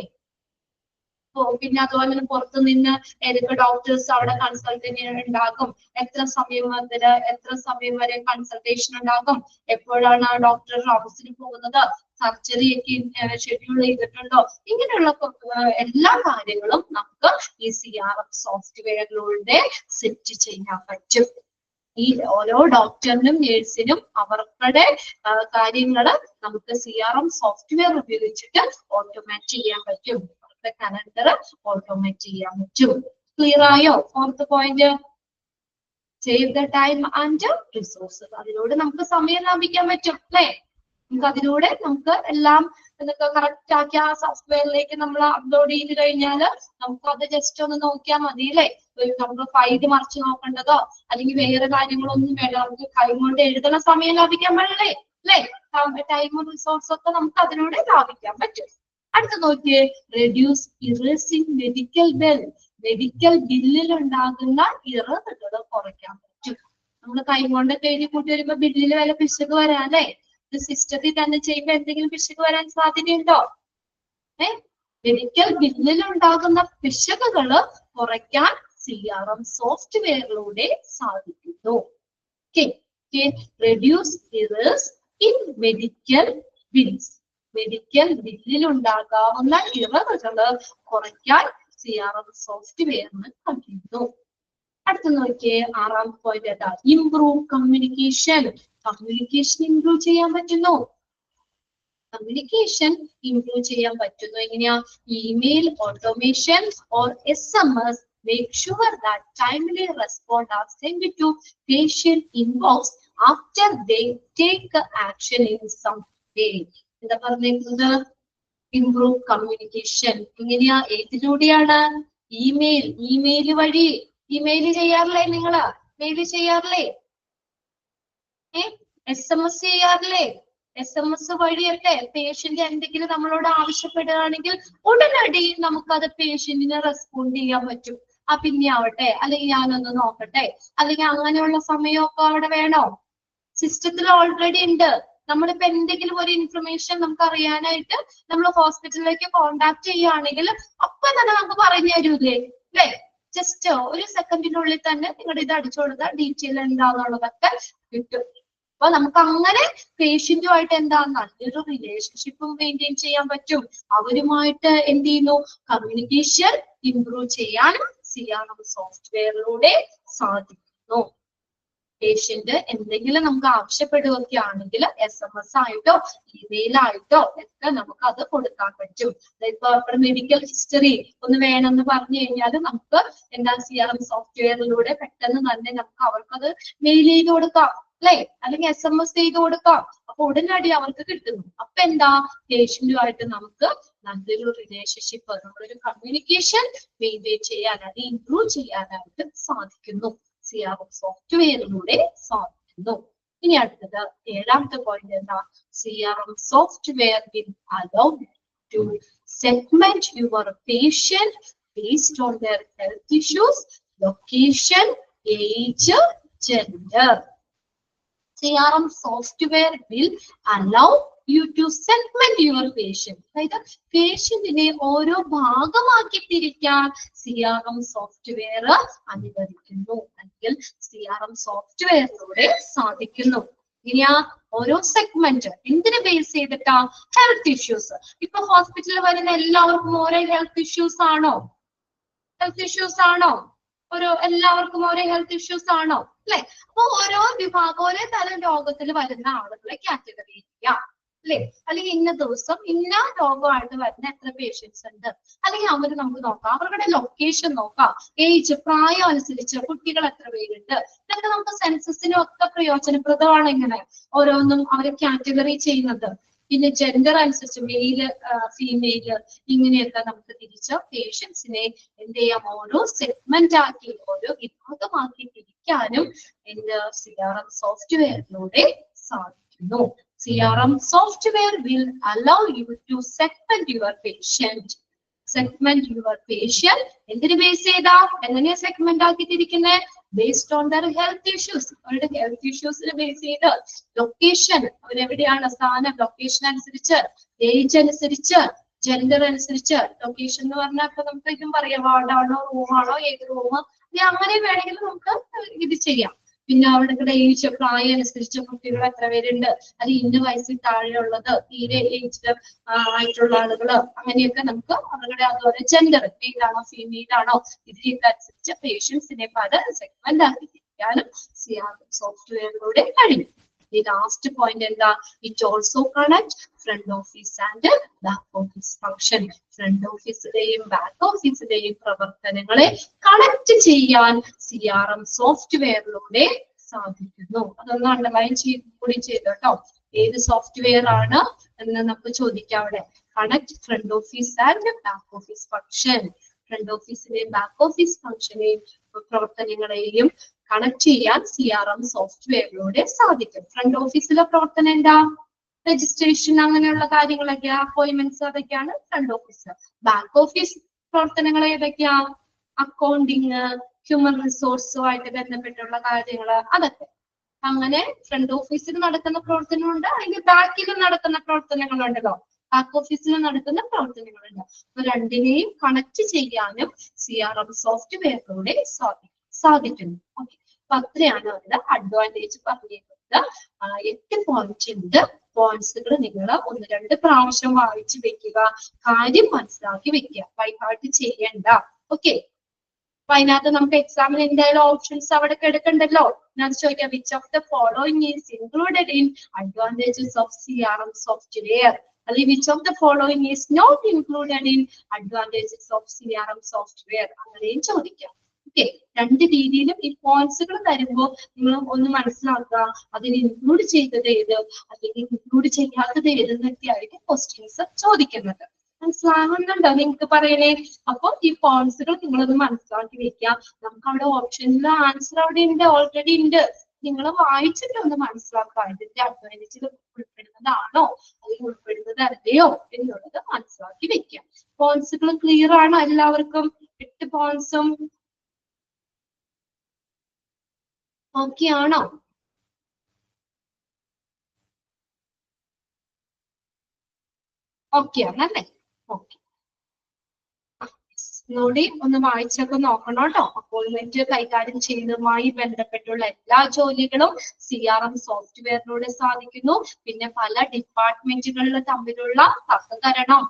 പിന്നെ അതുപോലെ തന്നെ പുറത്തു നിന്ന് ഏതൊക്കെ ഡോക്ടേഴ്സ് അവിടെ കൺസൾട്ടേഷൻ ഉണ്ടാകും, എത്ര സമയം വരെ കൺസൾട്ടേഷൻ ഉണ്ടാകും, എപ്പോഴാണ് ഡോക്ടർ ഓഫീസിൽ പോകുന്നത്, സർജറി ഒക്കെ ഷെഡ്യൂൾ ചെയ്തിട്ടുണ്ടോ, ഇങ്ങനെയുള്ള എല്ലാ കാര്യങ്ങളും നമുക്ക് ഈ CRM സോഫ്റ്റ്വെയറിലൂടെ സെറ്റ് ചെയ്യാൻ പറ്റും. ഈ ഓരോ ഡോക്ടറിനും നേഴ്സിനും അവരുടെ കാര്യങ്ങള് നമുക്ക് CRM സോഫ്റ്റ്വെയർ ഉപയോഗിച്ചിട്ട് ഓട്ടോമേറ്റ് ചെയ്യാൻ പറ്റും. കലണ്ടർ ഓട്ടോമേറ്റ് ചെയ്യാൻ പറ്റും. ക്ലിയർ ആയോ? Fourth point, save the time and resources. അതിലൂടെ നമുക്ക് സമയം ലാഭിക്കാൻ പറ്റും അല്ലെ? നമുക്ക് അതിലൂടെ നമുക്ക് എല്ലാം ഇതൊക്കെ കറക്റ്റ് ആക്കി ആ സോഫ്റ്റ്വെയറിലേക്ക് നമ്മൾ അപ്ലോഡ് ചെയ്ത് കഴിഞ്ഞാൽ നമുക്ക് അത് ജസ്റ്റ് ഒന്ന് നോക്കിയാൽ മതി അല്ലെ? നമുക്ക് ഫയൽ മറിച്ച് നോക്കേണ്ടതോ അല്ലെങ്കിൽ വേറെ കാര്യങ്ങളൊന്നും വേണ്ട, നമുക്ക് കൈകൊണ്ട് എഴുതുന്ന സമയം ലാഭിക്കാൻ പാടില്ലേ അല്ലെ? ടൈം റിസോഴ്സ് ഒക്കെ നമുക്ക് അതിലൂടെ ലാഭിക്കാൻ പറ്റും. അടുത്ത നോക്കിയേ, reduce erasing medical bill. Medical ബില്ലിൽ ഉണ്ടാകുന്ന ഇററുകൾ കുറയ്ക്കാൻ പറ്റും. നമ്മൾ കൈകൊണ്ടൊക്കെ എഴുതി കൂട്ടി വരുമ്പോ ബില്ലിൽ വല്ല പിശക് വരാൻ അല്ലേ? ഇത് സിസ്റ്റത്തിൽ തന്നെ ചെയ്യുമ്പോൾ എന്തെങ്കിലും പിശക് വരാൻ സാധ്യതയുണ്ടോ? മെഡിക്കൽ ബില്ലിൽ ഉണ്ടാകുന്ന പിശകുകള് കുറയ്ക്കാൻ CRM സോഫ്റ്റ്വെയറിലൂടെ സാധിക്കുന്നു. Reduce errors in medical bills. Medical ബില്ലിൽ ഉണ്ടാകാവുന്ന ഇററുകള് കുറയ്ക്കാൻ CRM സോഫ്റ്റ്വെയറിന് കഴിയുന്നു. അടുത്ത നോക്കിയേ, 6ാം പോയിന്റ് ഏതാ? Improve communication. കമ്മ്യൂണിക്കേഷൻ ഇംപ്രൂവ് ചെയ്യാൻ പറ്റുന്നു. കമ്മ്യൂണിക്കേഷൻ ഇംപ്രൂവ് ചെയ്യാൻ പറ്റുന്നു എങ്ങനെയാ? Email automation or SMS make sure that timely response are sent to patient inbox after they take action in some way. എന്താ പറഞ്ഞിരിക്കുന്നത്? ഇംപ്രൂവ് കമ്മ്യൂണിക്കേഷൻ എങ്ങനെയാ? ഏതിലൂടെയാണ്? ഇമെയിൽ വഴി. ഇമെയിൽ ചെയ്യാറില്ലേ നിങ്ങള്? മെയിൽ ചെയ്യാറില്ലേ? SMS ചെയ്യാറില്ലേ? SMS വഴിയൊക്കെ പേഷ്യന്റ് എന്തെങ്കിലും നമ്മളോട് ആവശ്യപ്പെടുകയാണെങ്കിൽ ഉടനടി നമുക്കത് പേഷ്യന്റിന് റെസ്പോണ്ട് ചെയ്യാൻ പറ്റും. പിന്നെ ആവട്ടെ, അല്ലെങ്കിൽ ഞാനൊന്ന് നോക്കട്ടെ, അല്ലെങ്കിൽ അങ്ങനെയുള്ള സമയമൊക്കെ അവിടെ വേണോ? സിസ്റ്റത്തിൽ ഓൾറെഡി ഉണ്ട്. നമ്മളിപ്പോ എന്തെങ്കിലും ഒരു ഇൻഫർമേഷൻ നമുക്ക് അറിയാനായിട്ട് നമ്മൾ ഹോസ്പിറ്റലിലേക്ക് കോണ്ടാക്ട് ചെയ്യുകയാണെങ്കിൽ അപ്പൊ തന്നെ നമുക്ക് പറഞ്ഞു തരൂലേ അല്ലേ? ജസ്റ്റ് ഒരു സെക്കൻഡിനുള്ളിൽ തന്നെ നിങ്ങളുടെ ഇത് അടിച്ചു കൊടുത്താൽ ഡീറ്റെയിൽ എന്താണെന്നുള്ളതൊക്കെ കിട്ടും. അപ്പൊ നമുക്ക് അങ്ങനെ പേഷ്യന്റുമായിട്ട് എന്താ നല്ലൊരു റിലേഷൻഷിപ്പും മെയിൻറ്റെയിൻ ചെയ്യാൻ പറ്റും. അവരുമായിട്ട് എന്ത് ചെയ്യുന്നു? കമ്മ്യൂണിക്കേഷൻ ഇംപ്രൂവ് ചെയ്യാനും CRM സോഫ്റ്റ്വെയറിലൂടെ സാധിക്കുന്നു. പേഷ്യന്റ് എന്തെങ്കിലും നമുക്ക് ആവശ്യപ്പെടുകയൊക്കെ ആണെങ്കിൽ SMS ആയിട്ടോ ഇമെയിൽ ആയിട്ടോ ഒക്കെ നമുക്ക് അത് കൊടുക്കാൻ പറ്റും. ഇപ്പൊ മെഡിക്കൽ ഹിസ്റ്ററി ഒന്ന് വേണമെന്ന് പറഞ്ഞു കഴിഞ്ഞാൽ നമുക്ക് എന്താ CRM സോഫ്റ്റ്വെയറിലൂടെ പെട്ടെന്ന് തന്നെ നമുക്ക് അവർക്കത് മെയിൽ ചെയ്ത് കൊടുക്കാം അല്ലെ? അല്ലെങ്കിൽ SMS ചെയ്ത് കൊടുക്കാം. അപ്പൊ ഉടനടി അവർക്ക് കിട്ടുന്നു. അപ്പൊ എന്താ? പേഷ്യന്റുമായിട്ട് നമുക്ക് നല്ലൊരു റിലേഷൻഷിപ്പ്, നമ്മളൊരു കമ്മ്യൂണിക്കേഷൻ മെയിൻറ്റെയിൻ ചെയ്യാനായിട്ട് ഇംപ്രൂവ് ചെയ്യാനായിട്ട് സാധിക്കുന്നു. CRM സോഫ്റ്റ്വെയറിലൂടെ സാധിക്കുന്നു. ഇനി അടുത്തത് 7ാമത്തെ പോയിന്റ് എന്താ? CRM software will allow to segment your patient based on their health issues, location, age, gender. CRM software will allow you to segment your patient. അതായത് പേഷ്യന്റിനെ ഓരോ ഭാഗമാക്കി തിരിക്കാൻ CRM സോഫ്റ്റ്വെയർ അനുവദിക്കുന്നു, അല്ലെങ്കിൽ CRM സോഫ്റ്റ്വെയറിലൂടെ സാധിക്കുന്നു. ഇനിയാ ഓരോ സെഗ്മെന്റ് എന്തിനെ ബേസ് ചെയ്തിട്ടാ? Health issues. ഇപ്പൊ ഹോസ്പിറ്റലിൽ വരുന്ന എല്ലാവർക്കും ഓരോ ഹെൽത്ത് ഇഷ്യൂസ് ആണോ? എല്ലാവർക്കും ഓരോ ഹെൽത്ത് ഇഷ്യൂസ് ആണോ അല്ലെ? അപ്പൊ ഓരോ വിഭാഗം, ഓരോ തരം രോഗത്തിൽ വരുന്ന ആളുകളെ കാറ്റഗറി ചെയ്യാം അല്ലെ? അല്ലെങ്കിൽ ഇന്ന ദിവസം ഇന്ന രോഗമായിട്ട് വരുന്ന എത്ര പേഷ്യൻസ് ഉണ്ട്, അല്ലെങ്കിൽ അവര് നമുക്ക് നോക്കാം. അവരുടെ ലൊക്കേഷൻ നോക്കാം, ഏജ്, പ്രായം അനുസരിച്ച് കുട്ടികൾ എത്ര പേരുണ്ട്, ഇതൊക്കെ നമുക്ക് സെൻസസിനും ഒക്കെ പ്രയോജനപ്രദമാണ്. ഇങ്ങനെ ഓരോന്നും അവരെ കാറ്റഗറി ചെയ്യുന്നത്. പിന്നെ ജെൻഡർ അനുസരിച്ച് മെയില്, ഫീമെയില്, ഇങ്ങനെയൊക്കെ നമുക്ക് തിരിച്ച് പേഷ്യൻസിനെ എന്ത് ചെയ്യാം? ഓരോ സെഗ്മെന്റ് ആക്കി, ഓരോ വിഭാഗമാക്കി തിരിക്കാനും CRM സോഫ്റ്റ്വെയറിലൂടെ സാധിക്കുന്നു. CRM software will allow you to segment your patient. എന്തിനു ബേസ് ചെയ്താ? എങ്ങനെയാ സെഗ്മെന്റ് ആക്കി തിരിക്കുന്നത്? Based on their health issues. അവരുടെ ഹെൽത്ത് ഇഷ്യൂസിന് ബേസ് ചെയ്ത്, ലൊക്കേഷൻ, അവരെവിടെയാണ് സ്ഥാനം, ലൊക്കേഷൻ അനുസരിച്ച്, ഏജ് അനുസരിച്ച്, ജെൻഡർ അനുസരിച്ച്. ലൊക്കേഷൻ എന്ന് പറഞ്ഞാൽ ഇപ്പൊ നമുക്ക് ഇതും പറയാം, വാർഡാണോ, റൂമാണോ, ഏത് റൂം, അങ്ങനെ വേണമെങ്കിൽ നമുക്ക് ഇത് ചെയ്യാം. പിന്നെ അവരുടെ ഏജ്, പ്രായം അനുസരിച്ച് കുട്ടികൾ എത്ര പേരുണ്ട്, അത് ഇന്ന വയസ്സിൽ താഴെയുള്ളത്, തീരെ ഏജ്ഡ് ആയിട്ടുള്ള ആളുകള്, അങ്ങനെയൊക്കെ നമുക്ക് അവരുടെ അതുപോലെ ജെൻഡർ, മെയിൽ ആണോ ഫീമെയിൽ ആണോ, ഇതിനൊക്കെ അനുസരിച്ച് പേഷ്യൻസിനെ പല സെഗ്മെന്റ് ആക്കി തിരിക്കാനും CRM സോഫ്റ്റ്വെയറിലൂടെ കഴിയും. The last point എന്താ? It also connect front office and back office function. Front ഓഫീസിലെയും ബാക്ക് ഓഫീസിലെയും പ്രവർത്തനങ്ങളെ കണക്ട് ചെയ്യാൻ CRM സോഫ്റ്റ്വെയറിലൂടെ സാധിക്കുന്നു. അതൊന്ന് അണ്ടർലൈൻ കൂടി ചെയ്തോട്ടോ. ഏത് സോഫ്റ്റ്വെയർ ആണ് എന്ന് നമുക്ക് ചോദിക്കാം അവിടെ. Connect front office and back office function. Front ഓഫീസിലെയും ബാക്ക് ഓഫീസ് ഫംഗ്ഷനെയും പ്രവർത്തനങ്ങളെയും കണക്ട് ചെയ്യാൻ CRM സോഫ്റ്റ്വെയറിലൂടെ സാധിക്കും. ഫ്രണ്ട് ഓഫീസിലെ പ്രവർത്തനം എന്താ? രജിസ്ട്രേഷൻ അങ്ങനെയുള്ള കാര്യങ്ങളൊക്കെ, അപ്പോയിന്റ്മെന്റ്സ് അതൊക്കെയാണ് ഫ്രണ്ട് ഓഫീസ്. ബാക്ക് ഓഫീസ് പ്രവർത്തനങ്ങൾ ഏതൊക്കെയാ? അക്കൗണ്ടിങ്, ഹ്യൂമൻ റിസോഴ്സുമായിട്ട് ബന്ധപ്പെട്ടുള്ള കാര്യങ്ങൾ, അതൊക്കെ. അങ്ങനെ ഫ്രണ്ട് ഓഫീസിൽ നടക്കുന്ന പ്രവർത്തനമുണ്ട്, അതിന്റെ ബാക്കിൽ നടക്കുന്ന പ്രവർത്തനങ്ങളുണ്ടല്ലോ, ബാക്ക് ഓഫീസിൽ നടക്കുന്ന പ്രവർത്തനങ്ങളുണ്ട്. അപ്പൊ രണ്ടിനെയും കണക്ട് ചെയ്യാനും CRM സോഫ്റ്റ്വെയറിലൂടെ സാധിക്കുന്നു. ഓക്കെ, അപ്പൊ അത്രയാണ് അവരുടെ അഡ്വാൻറ്റേജ് പറഞ്ഞിരിക്കുന്നത്. 8 പോയിന്റ് ഉണ്ട്. പോയിന്റ്സുകൾ നിങ്ങൾ 1-2 പ്രാവശ്യം വായിച്ചു വെക്കുക, കാര്യം മനസ്സിലാക്കി വെക്കുക, ബൈഹാർട്ട് ചെയ്യണ്ട. ഓക്കെ, അപ്പൊ അതിനകത്ത് നമുക്ക് എക്സാമിന് എന്തായാലും ഓപ്ഷൻസ് അവിടെ കിടക്കണ്ടല്ലോ. ഞാൻ ചോദിക്കാം, which of the following is included in advantages of CRM software, അല്ലെങ്കിൽ which of the following is not included in advantages of CRM software, അങ്ങനെയും ചോദിക്കാം. ഓക്കെ, 2 രീതിയിലും ഈ പോയിന്റ്സുകൾ തരുമ്പോൾ നിങ്ങൾ ഒന്ന് മനസ്സിലാക്കുക, അതിൽ ഇൻക്ലൂഡ് ചെയ്തത് ഏത് അല്ലെങ്കിൽ ഇൻക്ലൂഡ് ചെയ്യാത്തത് ഏതെന്നൊക്കെ ആയിരിക്കും ക്വസ്റ്റ്യൻസ് ചോദിക്കുന്നത്. മനസ്സിലാകുന്നുണ്ടോ നിങ്ങൾക്ക് പറയണേ? അപ്പൊ ഈ പോയിന്റ്സുകൾ നിങ്ങളൊന്ന് മനസ്സിലാക്കി വെക്കാം. നമുക്ക് അവിടെ ഓപ്ഷനിൽ ആൻസർ അവിടെ ഉണ്ട്, ഓൾറെഡി ഉണ്ട്. നിങ്ങൾ വായിച്ചിട്ട് ഒന്ന് മനസ്സിലാക്കുക, ഇതിന്റെ അഡ്വാൻറ്റേജിൽ ഉൾപ്പെടുന്നതാണോ അല്ലെങ്കിൽ ഉൾപ്പെടുന്നത് അല്ലയോ എന്നുള്ളത് മനസ്സിലാക്കി വെക്കാം. പോയിന്റ്സുകൾ ക്ലിയർ ആണോ എല്ലാവർക്കും? 8 പോയിന്റ്സും ഓക്കെ ആണോ? ഓക്കെ ആണല്ലേ? ഓക്കെ, ഒന്നുകൂടി ഒന്ന് വായിച്ചൊക്കെ നോക്കണം കേട്ടോ. അപ്പോയിന്റ്മെന്റ് കൈകാര്യം ചെയ്യുന്നതുമായി ബന്ധപ്പെട്ടുള്ള എല്ലാ ജോലികളും CRM സോഫ്റ്റ്വെയറിലൂടെ സാധിക്കുന്നു. പിന്നെ പല ഡിപ്പാർട്ട്മെന്റുകളിൽ തമ്മിലുള്ള സഹകരണം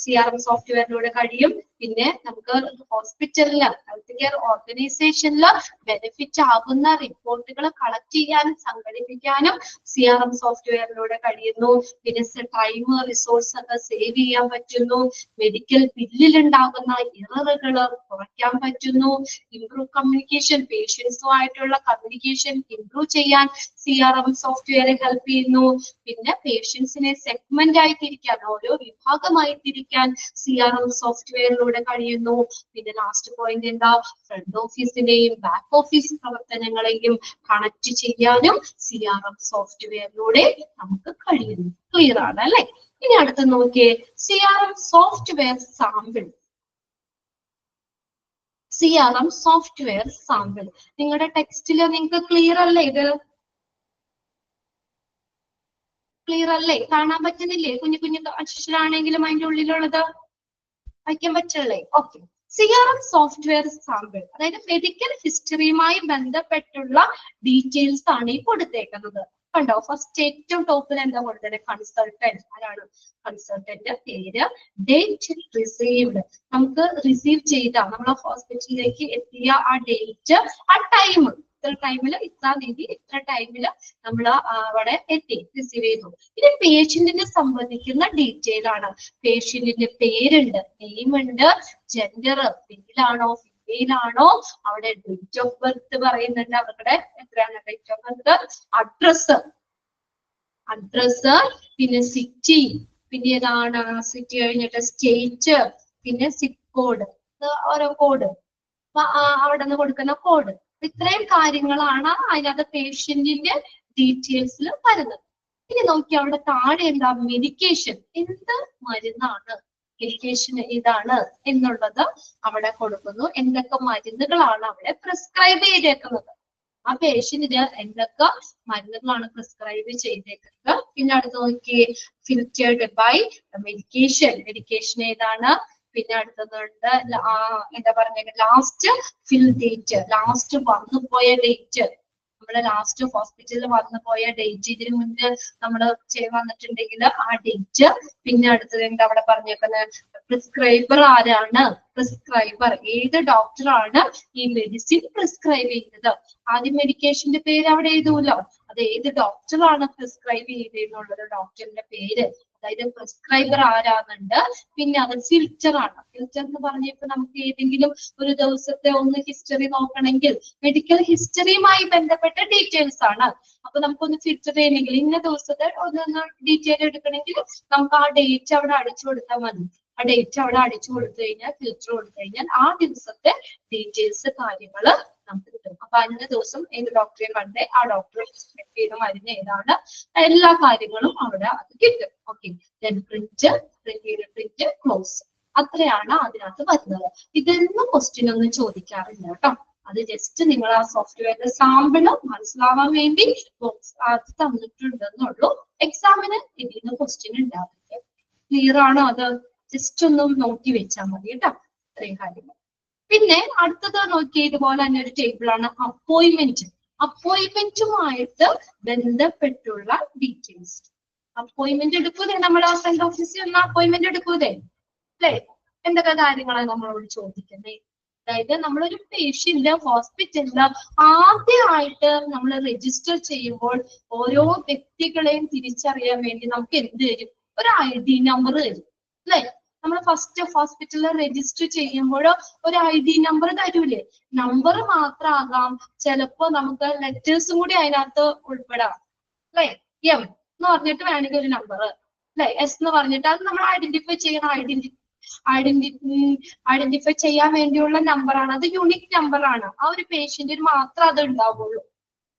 CRM സോഫ്റ്റ്വെയറിലൂടെ കഴിയും. പിന്നെ നമുക്ക് ഹോസ്പിറ്റലില്, ഹെൽത്ത് കെയർ ഓർഗനൈസേഷനില് ബെനിഫിറ്റ് ആകുന്ന റിപ്പോർട്ടുകൾ കളക്ട് ചെയ്യാനും സംഘടിപ്പിക്കാനും CRM സോഫ്റ്റ്വെയറിലൂടെ കഴിയുന്നു. പിന്നെ ടൈം, റിസോഴ്സ് ഒക്കെ സേവ് ചെയ്യാൻ പറ്റുന്നു. മെഡിക്കൽ ബില്ലിൽ ഉണ്ടാകുന്ന എററുകൾ കുറയ്ക്കാൻ പറ്റുന്നു. ഇംപ്രൂവ് കമ്മ്യൂണിക്കേഷൻ, പേഷ്യൻസുമായിട്ടുള്ള കമ്മ്യൂണിക്കേഷൻ ഇംപ്രൂവ് ചെയ്യാൻ CRM സോഫ്റ്റ്വെയർ ഹെൽപ്പ് ചെയ്യുന്നു. പിന്നെ പേഷ്യൻസിനെ സെഗ്മെന്റ് ആയി തിരിക്കാൻ, ഓരോ വിഭാഗമായി തിരിക്കാൻ CRM സോഫ്റ്റ്വെയറിലൂടെ കഴിയുന്നു. പിന്നെ ലാസ്റ്റ് പോയിന്റ് എന്താ? ഫ്രണ്ട് ഓഫീസിന്റെയും ബാക്ക് ഓഫീസ് പ്രവർത്തനങ്ങളെയും കണക്ട് ചെയ്യാനും CRM സോഫ്റ്റ്വെയറിലൂടെ നമുക്ക് കഴിയുന്നു. ക്ലിയർ ആണ് അല്ലെ? ഇനി അടുത്ത് നോക്കിയേ, CRM software sample. CRM software sample നിങ്ങളുടെ ടെക്സ്റ്റില് നിങ്ങൾക്ക് ക്ലിയർ അല്ലേ? ഇത് ക്ലിയർ അല്ലേ? കാണാൻ പറ്റുന്നില്ലേ? കുഞ്ഞു കുഞ്ഞു അക്ഷരാണെങ്കിലും അതിന്റെ ഉള്ളിലുള്ളത് വായിക്കാൻ പറ്റല്ലേ? ഓക്കെ, CRM സോഫ്റ്റ്വെയർ സാമ്പിൾ, അതായത് മെഡിക്കൽ ഹിസ്റ്ററിയുമായി ബന്ധപ്പെട്ടുള്ള ഡീറ്റെയിൽസ് ആണ് ഈ കൊടുത്തേക്കുന്നത്. കണ്ടോ? ഫസ്റ്റ് ഏറ്റവും ടോപ്പിൽ എന്താ കൊടുത്തത്? കൺസൾട്ടന്റ്. ആരാണ് കൺസൾട്ടന്റ്? പേര്, ഡേറ്റ് റിസീവ്ഡ്, നമുക്ക് റിസീവ് ചെയ്ത, നമ്മളെ ഹോസ്പിറ്റലിലേക്ക് എത്തിയ ആ ഡേറ്റ്, ആ ടൈം, ഇത്ര ടൈമില്, ഇത്ര തീയതി, ഇത്ര ടൈമില് നമ്മൾ അവിടെ എത്തി, റിസീവ് ചെയ്തു. ഇത് പേഷ്യന്റിനെ സംബന്ധിക്കുന്ന ഡീറ്റെയിൽ ആണ്. പേഷ്യന്റിന്റെ പേരുണ്ട്, നെയിം ഉണ്ട്, ജെൻഡർ, മെയിലാണോ ഫീമെയിലാണോ, അവിടെ ഡേറ്റ് ഓഫ് ബർത്ത് പറയുന്നുണ്ട്, അവരുടെ എത്രയാണ് ഡേറ്റ് ഓഫ് ബർത്ത്, അഡ്രസ്, പിന്നെ സിറ്റി, പിന്നെ ഏതാണ് സിറ്റി കഴിഞ്ഞിട്ട് സ്റ്റേറ്റ്, പിന്നെ സിപ്പ് കോഡ്, ഓരോ കോഡ്, അവിടെ നിന്ന് കൊടുക്കുന്ന കോഡ്. ഇത്രയും കാര്യങ്ങളാണ് അതിനകത്ത് പേഷ്യന്റിന്റെ ഡീറ്റെയിൽസിൽ വരുന്നത്. ഇനി നോക്കി അവിടെ താഴെ എന്താ? മെഡിക്കേഷൻ, എന്ത് മരുന്നാണ്, മെഡിക്കേഷൻ ഇതാണ് എന്നുള്ളത് അവിടെ കൊടുക്കുന്നു. എന്തൊക്കെ മരുന്നുകളാണ് അവിടെ പ്രിസ്ക്രൈബ് ചെയ്തേക്കുന്നത്, ആ പേഷ്യന്റിന് എന്തൊക്കെ മരുന്നുകളാണ് പ്രിസ്ക്രൈബ് ചെയ്തേക്കുന്നത്. പിന്നെ അടുത്ത് നോക്കി, ഫിൽറ്റേർഡ് ബൈ മെഡിക്കേഷൻ, മെഡിക്കേഷൻ ഏതാണ്. പിന്നെ അടുത്തതുണ്ട് എന്താ പറഞ്ഞ ലാസ്റ്റ് ഫിൽ ഡേറ്റ്, ലാസ്റ്റ് വന്നു പോയ ഡേറ്റ്, നമ്മുടെ ലാസ്റ്റ് ഹോസ്പിറ്റലിൽ വന്നു പോയ ഡേറ്റ്, ഇതിനു മുന്നേ നമ്മൾ വന്നിട്ടുണ്ടെങ്കിൽ ആ ഡേറ്റ്. പിന്നെ അടുത്തത് എന്താ അവിടെ പറഞ്ഞേക്കുന്നത്? പ്രിസ്ക്രൈബർ ആരാണ്, പ്രിസ്ക്രൈബർ ഏത് ഡോക്ടറാണ് ഈ മെഡിസിൻ പ്രിസ്ക്രൈബ് ചെയ്യുന്നത്. ആദ്യം മെഡിക്കേഷന്റെ പേര് അവിടെ എഴുതൂലോ, അത് ഏത് ഡോക്ടറാണ് പ്രിസ്ക്രൈബ് ചെയ്തെന്നുള്ളത്, ഡോക്ടറിന്റെ പേര്, അതായത് പ്രിസ്ക്രൈബർ ആരാന്നുണ്ട്. പിന്നെ അത് ഫിൽറ്റർ ആണ്. ഫിൽറ്റർ എന്ന് പറഞ്ഞപ്പോ നമുക്ക് ഏതെങ്കിലും ഒരു ദിവസത്തെ ഒന്ന് ഹിസ്റ്ററി നോക്കണമെങ്കിൽ മെഡിക്കൽ ഹിസ്റ്ററിയുമായി ബന്ധപ്പെട്ട ഡീറ്റെയിൽസ് ആണ്. അപ്പൊ നമുക്കൊന്ന് ഫിൽറ്റർ ചെയ്യണമെങ്കിൽ, ഇന്ന ദിവസത്തെ ഒന്ന് ഡീറ്റെയിൽ എടുക്കണമെങ്കിൽ നമുക്ക് ആ ഡേറ്റ് അവിടെ അടിച്ചു കൊടുത്താൽ മതി. ആ ഡേറ്റ് അവിടെ അടിച്ചു കൊടുത്തു കഴിഞ്ഞാൽ ഫിൽറ്റർ കൊടുത്തു കഴിഞ്ഞാൽ ആ ദിവസത്തെ ഡീറ്റെയിൽസ് കാര്യങ്ങൾ നമുക്ക് കിട്ടും. അപ്പൊ അന്ന ദിവസം ഏത് ഡോക്ടറെ കണ്ടേ, ആ ഡോക്ടർ പ്രിസ്ക്രൈബ് ചെയ്ത മരുന്ന് ഏതാണ്, എല്ലാ കാര്യങ്ങളും അവിടെ അത് കിട്ടും. ഓക്കെ, പ്രിന്റ് ക്ലോസ്, അത്രയാണ് അതിനകത്ത് വരുന്നത്. ഇതൊന്നും ക്വസ്റ്റ്യൻ ഒന്നും ചോദിക്കാറില്ല കേട്ടോ. അത് ജസ്റ്റ് നിങ്ങൾ ആ സോഫ്റ്റ്വെയറിന്റെ സാമ്പിള് മനസ്സിലാവാൻ വേണ്ടി അത് തന്നിട്ടുണ്ടെന്നുള്ളൂ. എക്സാമിന് ഇതിൽ നിന്ന് ക്വസ്റ്റ്യൻ ഉണ്ടാവില്ല. ക്ലിയർ ആണോ? അത് ജസ്റ്റ് ഒന്നും നോക്കി വെച്ചാൽ മതി കേട്ടോ, ഇത്രയും കാര്യങ്ങൾ. പിന്നെ അടുത്തത് നോക്കിയ ഇതുപോലെ തന്നെ ഒരു ടേബിൾ ആണ് അപ്പോയിന്റ്മെന്റ്. അപ്പോയിന്റ്മെന്റുമായിട്ട് ബന്ധപ്പെട്ടുള്ള ഡീറ്റെയിൽസ്. അപ്പോയിന്റ്മെന്റ് എടുക്കൂലേ നമ്മൾ ഫ്രണ്ട് ഓഫീസിൽ ഒന്ന് അപ്പോയിന്റ്മെന്റ് എടുക്കൂലേ അല്ലേ? എന്തൊക്കെ കാര്യങ്ങളാണ് നമ്മളോട് ചോദിക്കുന്നത്? അതായത് നമ്മളൊരു പേഷ്യന്റ് ഹോസ്പിറ്റലില് ആദ്യമായിട്ട് നമ്മൾ രജിസ്റ്റർ ചെയ്യുമ്പോൾ ഓരോ വ്യക്തികളെയും തിരിച്ചറിയാൻ വേണ്ടി നമുക്ക് എന്ത് തരും? ഒരു ID നമ്പർ തരും അല്ലെ? നമ്മൾ ഫസ്റ്റ് ഹോസ്പിറ്റലിൽ രജിസ്റ്റർ ചെയ്യുമ്പോൾ ഒരു ID നമ്പർ തരൂലേ? നമ്പർ മാത്രമാകാം, ചിലപ്പോ നമുക്ക് ലെറ്റേഴ്സും കൂടി അതിനകത്ത് ഉൾപ്പെടാം അല്ലെ? M എന്ന് പറഞ്ഞിട്ട് വേണമെങ്കിൽ ഒരു നമ്പർ അല്ലെ, S എന്ന് പറഞ്ഞിട്ട് അത് നമ്മൾ ഐഡന്റിഫൈ ചെയ്യണം. ഐഡന്റിഫൈ ചെയ്യാൻ വേണ്ടിയുള്ള നമ്പറാണ് അത്. യൂണിക് നമ്പറാണ്. ആ ഒരു പേഷ്യന്റിന് മാത്രമേ അത് ഉണ്ടാവുള്ളൂ.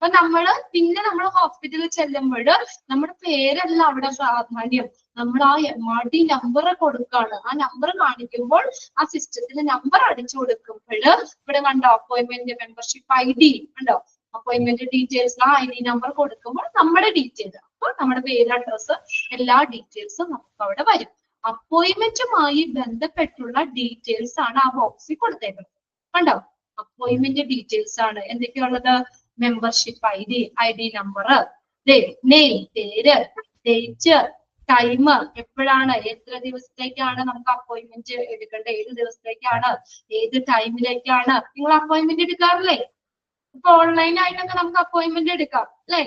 അപ്പൊ പിന്നെ നമ്മൾ ഹോസ്പിറ്റലിൽ ചെല്ലുമ്പോൾ നമ്മുടെ പേരല്ല അവിടെ പ്രാധാന്യം. നമ്മൾ ആ MRD നമ്പർ കൊടുക്കാണ്. ആ നമ്പർ കാണിക്കുമ്പോൾ ആ സിസ്റ്റത്തിന് നമ്പർ അടിച്ചു കൊടുക്കുമ്പോൾ ഇവിടെ കണ്ടോ അപ്പോയിന്റ്മെന്റ് മെമ്പർഷിപ്പ് ID ഉണ്ടോ? അപ്പോയിന്റ്മെന്റ് ഡീറ്റെയിൽസ് ആ ID നമ്പർ കൊടുക്കുമ്പോൾ നമ്മുടെ ഡീറ്റെയിൽസ്, അപ്പൊ നമ്മുടെ പേര്, അഡ്രസ്, എല്ലാ ഡീറ്റെയിൽസും നമുക്ക് അവിടെ വരും. അപ്പോയിന്റ്മെന്റുമായി ബന്ധപ്പെട്ടുള്ള ഡീറ്റെയിൽസ് ആണ് ആ ബോക്സിൽ കൊടുത്തേക്കുന്നത്. കണ്ടോ? അപ്പോയിന്റ്മെന്റ് ഡീറ്റെയിൽസ് ആണ് എന്തൊക്കെയുള്ളത്? മെമ്പർഷിപ്പ് ID നമ്പർ, നെയിം, പേര്, ഡേറ്റ്, ടൈം, എപ്പോഴാണ്, എത്ര ദിവസത്തേക്കാണ് നമുക്ക് അപ്പോയിന്റ്മെന്റ് എടുക്കേണ്ടത്, ഏത് ദിവസത്തേക്കാണ്, ഏത് ടൈമിലേക്കാണ്. നിങ്ങൾ അപ്പോയിന്റ്മെന്റ് എടുക്കാറില്ലേ? ഇപ്പൊ ഓൺലൈൻ ആയിട്ടൊക്കെ നമുക്ക് അപ്പോയിന്റ്മെന്റ് എടുക്കാം അല്ലേ?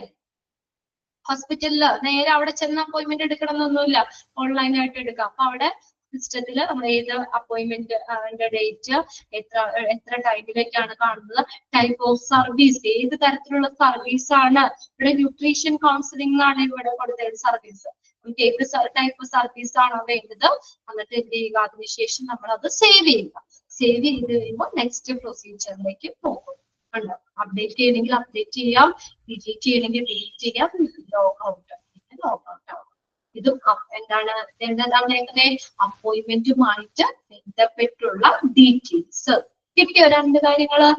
ഹോസ്പിറ്റലില് നേരെ അവിടെ ചെന്ന് അപ്പോയിന്റ്മെന്റ് എടുക്കണം എന്നൊന്നുമില്ല, ഓൺലൈൻ ആയിട്ട് എടുക്കാം. അപ്പൊ അവിടെ സിസ്റ്റത്തിൽ നമ്മൾ ഏത് അപ്പോയിന്റ്മെന്റ് ഡേറ്റ്, എത്ര ടൈമിലേക്കാണ് കാണുന്നത്, ടൈപ്പ് ഓഫ് സർവീസ്, ഏത് തരത്തിലുള്ള സർവീസ് ആണ്. ഇവിടെ ന്യൂട്രീഷൻ കൗൺസിലിംഗ് ആണ് ഇവിടെ കൊടുത്തത് സർവീസ്. നമുക്ക് ഏത് ടൈപ്പ് സർവീസ് ആണോ വേണ്ടത് എന്നിട്ട് എന്ത് ചെയ്യുക, അതിനുശേഷം നമ്മൾ അത് സേവ് ചെയ്യുക. സേവ് ചെയ്ത് കഴിയുമ്പോൾ നെക്സ്റ്റ് പ്രൊസീജിയറിലേക്ക് പോകും. അപ്ഡേറ്റ് ചെയ്യണമെങ്കിൽ അപ്ഡേറ്റ് ചെയ്യാം, ഡിലീറ്റ് ചെയ്യണമെങ്കിൽ ഡിലീറ്റ് ചെയ്യാം, ലോഗ് ഔട്ട് ആവും. ഇതും എന്താണ് എങ്ങനെ അപ്പോയിന്റ്മെന്റുമായിട്ട് ബന്ധപ്പെട്ടുള്ള ഡീറ്റെയിൽസ്. കിട്ടിയോ രണ്ട് കാര്യങ്ങള്?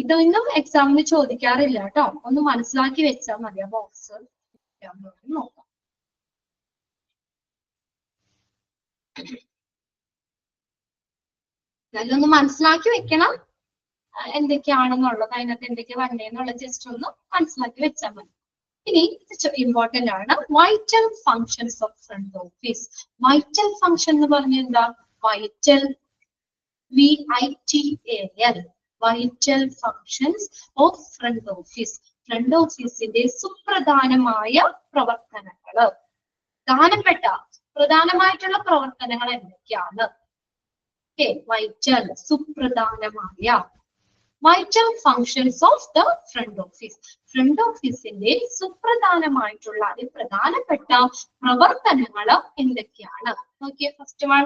ഇതൊന്നും എക്സാമിന് ചോദിക്കാറില്ല കേട്ടോ, ഒന്ന് മനസ്സിലാക്കി വെച്ചാൽ മതി. ആ ബോക്സ് നോക്കാം. അതൊന്ന് മനസ്സിലാക്കി വെക്കണം എന്തൊക്കെയാണെന്നുള്ളത്, അതിനകത്ത് എന്തൊക്കെ വന്നേന്നുള്ളത് ജസ്റ്റ് ഒന്ന് മനസ്സിലാക്കി വെച്ചാൽ മതി. ഇനി ഇമ്പോർട്ടന്റ് ആണ് vital functions of front office. Vital function എന്ന് പറഞ്ഞാൽ എന്താ? Vital, VITAL, vital functions of front office. Front ഓഫീസിന്റെ സുപ്രധാനമായ പ്രവർത്തനങ്ങള്, പ്രധാനമായിട്ടുള്ള പ്രവർത്തനങ്ങൾ എന്തൊക്കെയാണ്? വൈറ്റൽ, സുപ്രധാനമായ, vital functions of the front office. Front ഓഫീസിന്റെ സുപ്രധാനമായിട്ടുള്ള പ്രധാനപ്പെട്ട പ്രവർത്തനങ്ങൾ എന്തൊക്കെയാണ്? നോക്കിയേ, first one,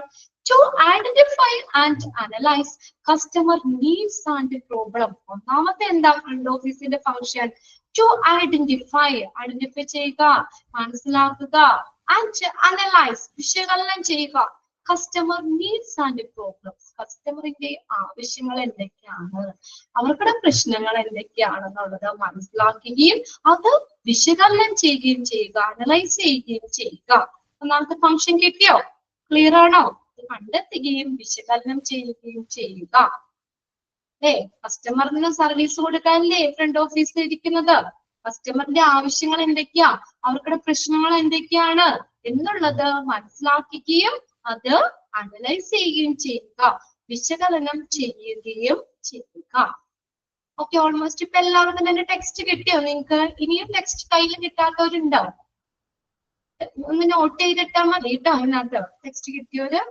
to identify and analyse customer needs and problem. ഒന്നാമത്തെ എന്താ ഫ്രണ്ട് ഓഫീസിന്റെ ഫങ്ഷൻ? ടു ഐഡന്റിഫൈ ചെയ്യുക, മനസ്സിലാക്കുക, ആൻഡ് അനലൈസ്, വിശകലനം ചെയ്യുക, കസ്റ്റമർ നീഡ്സ് ആൻഡ് പ്രോബ്ലംസ്. കസ്റ്റമറിന്റെ ആവശ്യങ്ങൾ എന്തൊക്കെയാണ്, അവർക്കുടെ പ്രശ്നങ്ങൾ എന്തൊക്കെയാണെന്നുള്ളത് മനസ്സിലാക്കുകയും അത് വിശകലനം ചെയ്യുകയും ചെയ്യുക, അനലൈസ് ചെയ്യുകയും ചെയ്യുക. ഒന്നാമത്തെ ഫംഗ്ഷൻ കിട്ടിയോ? ക്ലിയർ ആണോ? കണ്ടെത്തുകയും വിശകലനം ചെയ്യുകയും ചെയ്യുക. കസ്റ്റമറിന് സർവീസ് കൊടുക്കാനല്ലേ ഫ്രണ്ട് ഓഫീസിൽ ഇരിക്കുന്നത്? കസ്റ്റമറിന്റെ ആവശ്യങ്ങൾ എന്തൊക്കെയാ, അവർക്കുടെ പ്രശ്നങ്ങൾ എന്തൊക്കെയാണ് എന്നുള്ളത് മനസ്സിലാക്കുകയും അത് അനലൈസ് ചെയ്യുകയും ചെയ്യുക, വിശകലനം ചെയ്യുകയും ചെയ്യുക. ഓക്കെ, ഓൾമോസ്റ്റ് ഇപ്പൊ എല്ലാവർക്കും തന്നെ ടെക്സ്റ്റ് കിട്ടിയോ നിങ്ങൾക്ക്? ഇനിയും ടെക്സ്റ്റ് കയ്യിൽ കിട്ടാത്തവരുണ്ടോ? ഒന്ന് നോട്ട് ചെയ്തിട്ടാ മതി കേട്ടോ. അതിനകത്ത് ടെക്സ്റ്റ് കിട്ടിയവര്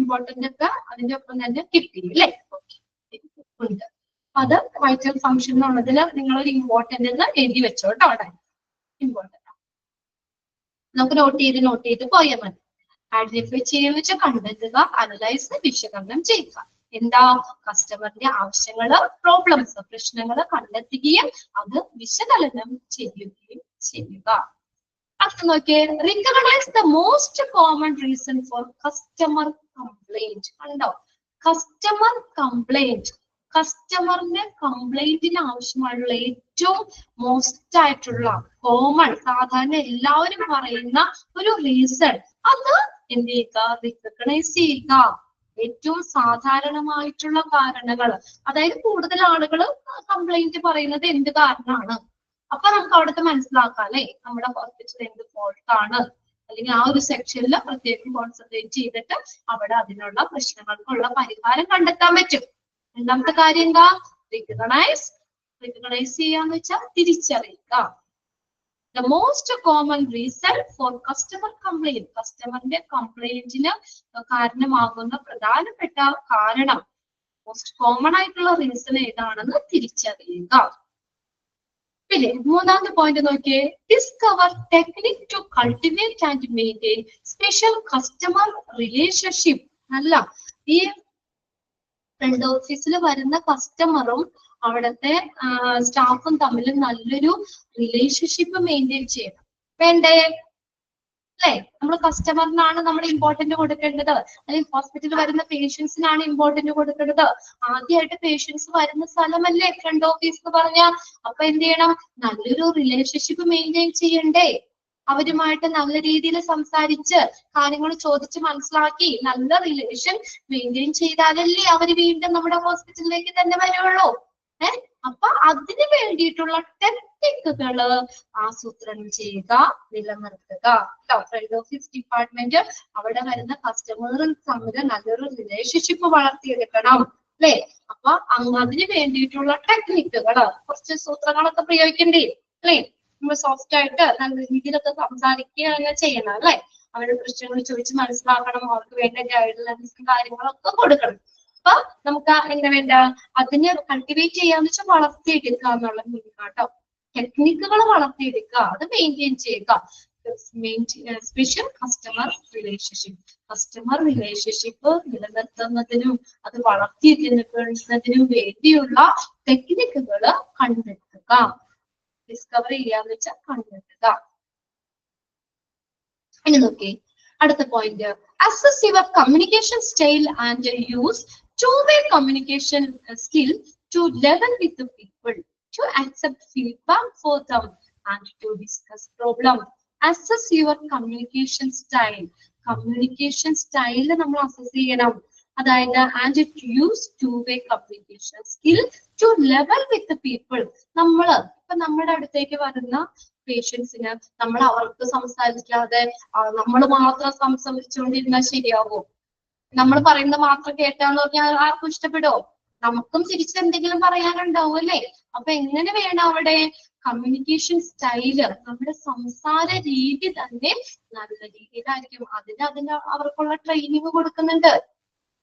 ഇമ്പോർട്ടന്റ് ഒക്കെ അതിന്റെ ഒപ്പം തന്നെ കിട്ടി അല്ലേ? ഉണ്ട്. അത് വൈറ്റൽ ഫംഗ്ഷൻ എന്നുള്ളതിൽ നിങ്ങൾ ഒരു ഇമ്പോർട്ടന്റ് എന്ന് എഴുതി വെച്ചോ കേട്ടോ. അവിടെ ഇമ്പോർട്ടന്റ് നമുക്ക് നോട്ട് ചെയ്ത് പോയാൽ മതി. ഐഡന്റിഫൈ ചെയ്യുക വെച്ചാൽ കണ്ടെത്തുക, അനലൈസ് വിശകലനം ചെയ്യുക. എന്താ? കസ്റ്റമറിന്റെ ആവശ്യങ്ങള്, പ്രോബ്ലംസ്, പ്രശ്നങ്ങള് കണ്ടെത്തുകയും അത് വിശകലനം ചെയ്യുകയും ചെയ്യുക. അടുത്ത നോക്കിയേ, recognise the most common reason for customer complaint. കണ്ടോ? കസ്റ്റമർ കംപ്ലൈന്റ്, കസ്റ്റമറിന്റെ കംപ്ലൈന്റിന് ആവശ്യമായുള്ള ഏറ്റവും മോസ്റ്റ് ആയിട്ടുള്ള കോമൺ, സാധാരണ എല്ലാവരും പറയുന്ന ഒരു റീസൺ, അത് എന്ത് ചെയ്യുക? റിക്കഗ്നൈസ് ചെയ്യുക. ഏറ്റവും സാധാരണമായിട്ടുള്ള കാരണങ്ങൾ, അതായത് കൂടുതൽ ആളുകൾ കംപ്ലൈന്റ് പറയുന്നത് എന്ത് കാരണമാണ്, അപ്പൊ നമുക്ക് അവിടുത്തെ മനസ്സിലാക്കാം അല്ലെ, നമ്മുടെ ഹോസ്പിറ്റലിൽ എന്ത് ഫോൾട്ടാണ്, അല്ലെങ്കിൽ ആ ഒരു സെക്ഷനിൽ പ്രത്യേകം കോൺസെൻട്രേറ്റ് ചെയ്തിട്ട് അവിടെ അതിനുള്ള പ്രശ്നങ്ങൾക്കുള്ള പരിഹാരം കണ്ടെത്താൻ പറ്റും. രണ്ടാമത്തെ കാര്യം എന്താ? റിക്കഗ്നൈസ്. റിക്കഗ്നൈസ് ചെയ്യാന്ന് വെച്ചാൽ തിരിച്ചറിയുക. The most common reason for customer complaint, കസ്റ്റമറിന്റെ കംപ്ലൈന്റിന് കാരണമാകുന്ന പ്രധാനപ്പെട്ട കാരണം, മോസ്റ്റ് കോമൺ ആയിട്ടുള്ള റീസൺ ഏതാണെന്ന് തിരിച്ചറിയുക. പിന്നെ മൂന്നാമത്തെ പോയിന്റ് നോക്കിയേ, discover technique to cultivate and maintain special customer relationship. അല്ല, ഈ ഫ്രണ്ട് ഓഫീസിൽ വരുന്ന കസ്റ്റമറും അവിടുത്തെ സ്റ്റാഫും തമ്മിൽ നല്ലൊരു റിലേഷൻഷിപ്പ് മെയിൻറ്റെയിൻ ചെയ്യണം. വേണ്ടേ? അല്ലെ? നമ്മൾ കസ്റ്റമറിനാണ് നമ്മൾ ഇമ്പോർട്ടന്റ് കൊടുക്കേണ്ടത്, അല്ലെങ്കിൽ ഹോസ്പിറ്റലിൽ വരുന്ന പേഷ്യൻസിനാണ് ഇമ്പോർട്ടന്റ് കൊടുക്കേണ്ടത്. ആദ്യമായിട്ട് പേഷ്യൻസ് വരുന്ന സ്ഥലമല്ലേ ഫ്രണ്ട് ഓഫീസ് എന്ന് പറഞ്ഞാൽ. അപ്പൊ എന്ത് ചെയ്യണം? നല്ലൊരു റിലേഷൻഷിപ്പ് മെയിൻറ്റെയിൻ ചെയ്യണ്ടേ? അവരുമായിട്ട് നല്ല രീതിയിൽ സംസാരിച്ച് കാര്യങ്ങൾ ചോദിച്ച് മനസ്സിലാക്കി നല്ല റിലേഷൻ മെയിൻറ്റെയിൻ ചെയ്താലല്ലേ അവര് വീണ്ടും നമ്മുടെ ഹോസ്പിറ്റലിലേക്ക് തന്നെ വരുള്ളൂ. അപ്പൊ അതിന് വേണ്ടിയിട്ടുള്ള ടെക്നിക്കുകള് ആസൂത്രണം ചെയ്യുക, നിലനിർത്തുക. ഫ്രണ്ട് ഓഫീസ് ഡിപ്പാർട്ട്മെന്റ് അവിടെ വരുന്ന കസ്റ്റമറും തമ്മിൽ നല്ലൊരു റിലേഷൻഷിപ്പ് വളർത്തിയെടുക്കണം അല്ലെ? അപ്പൊ അതിന് വേണ്ടിയിട്ടുള്ള ടെക്നിക്കുകള്, കുറച്ച് സൂത്രങ്ങളൊക്കെ പ്രയോഗിക്കണ്ടേ അല്ലെ? നമ്മൾ സോഫ്റ്റ് ആയിട്ട് നല്ല രീതിയിലൊക്കെ സംസാരിക്കുക ചെയ്യണം അല്ലെ? അവരുടെ പ്രശ്നങ്ങൾ ചോദിച്ച് മനസ്സിലാക്കണം, അവർക്ക് വേണ്ട ഗൈഡ്ലൈൻസും കാര്യങ്ങളൊക്കെ കൊടുക്കണം. അപ്പൊ നമുക്ക് എന്താ വേണ്ട? അതിനെ കൾട്ടിവേറ്റ് ചെയ്യാന്ന് വെച്ചാൽ വളർത്തിയെടുക്കുക എന്നുള്ള മീനിങ് കേട്ടോ. ടെക്നിക്കുകൾ വളർത്തിയെടുക്കുക, അത് മെയിൻറ്റെയിൻ ചെയ്യുക. Special customer relationship, customer relationship നിലനിർത്തുന്നതിനും അത് വളർത്തിയെടുക്കുന്നതിനും വേണ്ടിയുള്ള ടെക്നിക്കുകൾ കണ്ടെത്തുക. ഡിസ്കവർ ചെയ്യാന്ന് വെച്ചാൽ കണ്ടെത്തുക. ഇനി നോക്കി അടുത്ത point, assess your communication style and use two-way communication skill to level with the people, to accept feedback for them and to discuss problems. Assess your communication style. Communication style നമ്മൾ assess ചെയ്യണം. അതായത് and to use two-way communication skill to level with the people. ഇപ്പൊ നമ്മുടെ അടുത്തേക്ക് വരുന്ന പേഷ്യൻസിന് നമ്മൾ അവർക്ക് സംസാരിക്കാതെ നമ്മൾ മാത്രം സംസാരിച്ചുകൊണ്ടിരുന്നാൽ ശരിയാകുമോ? നമ്മൾ പറയുന്നത് മാത്രം കേട്ടാന്ന് പറഞ്ഞാൽ ആർക്കും ഇഷ്ടപ്പെടുമോ? നമുക്കും തിരിച്ചെന്തെങ്കിലും പറയാനുണ്ടാവും അല്ലേ? അപ്പൊ എങ്ങനെ വേണം അവിടെ കമ്മ്യൂണിക്കേഷൻ സ്റ്റൈല്, നമ്മുടെ സംസാര രീതി തന്നെ നല്ല രീതിയിലായിരിക്കും. അതിന് അവർക്കുള്ള ട്രെയിനിങ് കൊടുക്കുന്നുണ്ട്.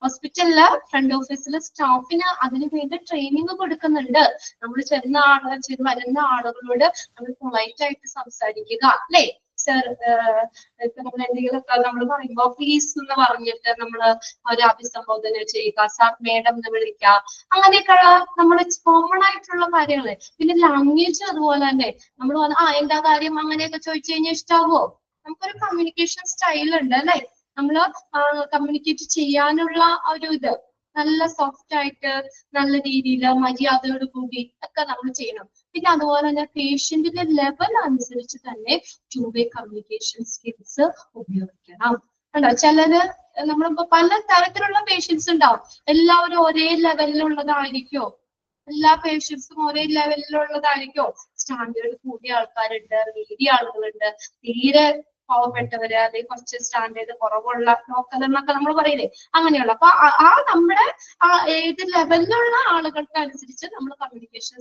ഹോസ്പിറ്റലില് ഫ്രണ്ട് ഓഫീസിലെ സ്റ്റാഫിന് അതിന് വേണ്ടി ട്രെയിനിങ് കൊടുക്കുന്നുണ്ട്. നമ്മൾ വരുന്ന ആളുകളോട് നമ്മൾ പൊളൈറ്റ് ആയിട്ട് സംസാരിക്കുക അല്ലേ? സർ, ഇപ്പൊ നമ്മൾ എന്തെങ്കിലുമൊക്കെ നമ്മൾ പറയുമ്പോ പ്ലീസ് എന്ന് പറഞ്ഞിട്ട് നമ്മൾ അവരെ അഭിസംബോധന ചെയ്യുക, സാർ മേഡം എന്ന് വിളിക്കുക, അങ്ങനെയൊക്കെ നമ്മൾ കോമൺ ആയിട്ടുള്ള കാര്യങ്ങള്. പിന്നെ ലാംഗ്വേജ് അതുപോലെ തന്നെ നമ്മൾ എന്താ കാര്യം അങ്ങനെയൊക്കെ ചോദിച്ചു കഴിഞ്ഞാൽ ഇഷ്ടാവോ? നമുക്കൊരു കമ്മ്യൂണിക്കേഷൻ സ്റ്റൈൽ ഉണ്ട് അല്ലെ? നമ്മള് കമ്മ്യൂണിക്കേറ്റ് ചെയ്യാനുള്ള ഒരു ഇത് നല്ല സോഫ്റ്റ് ആയിട്ട് നല്ല രീതിയിൽ മര്യാദയോട് കൂടി ഒക്കെ നമ്മൾ ചെയ്യണം. പിന്നെ അതുപോലെ തന്നെ പേഷ്യന്റിന്റെ ലെവൽ അനുസരിച്ച് തന്നെ two-way കമ്മ്യൂണിക്കേഷൻ സ്കിൽസ് ഉപയോഗിക്കണം. കണ്ടോ? ചിലര് നമ്മളിപ്പോ പല തരത്തിലുള്ള പേഷ്യൻസ് ഉണ്ടാവും. എല്ലാവരും ഒരേ ലെവലിലുള്ളതായിരിക്കോ? എല്ലാ പേഷ്യൻസും ഒരേ ലെവലിലുള്ളതായിരിക്കോ? സ്റ്റാൻഡേർഡ് കൂടിയ ആൾക്കാരുണ്ട്, നേരിയ ആളുകളുണ്ട്, തീരെ പാവപ്പെട്ടവര്, അതേ കുറച്ച് സ്റ്റാൻഡേർഡ് കുറവുള്ള ലോക്കൽ എന്നൊക്കെ നമ്മൾ പറയില്ലേ, അങ്ങനെയുള്ള. അപ്പൊ നമ്മുടെ ഏത് ലെവലിലുള്ള ആളുകൾക്ക് അനുസരിച്ച് നമ്മൾ communication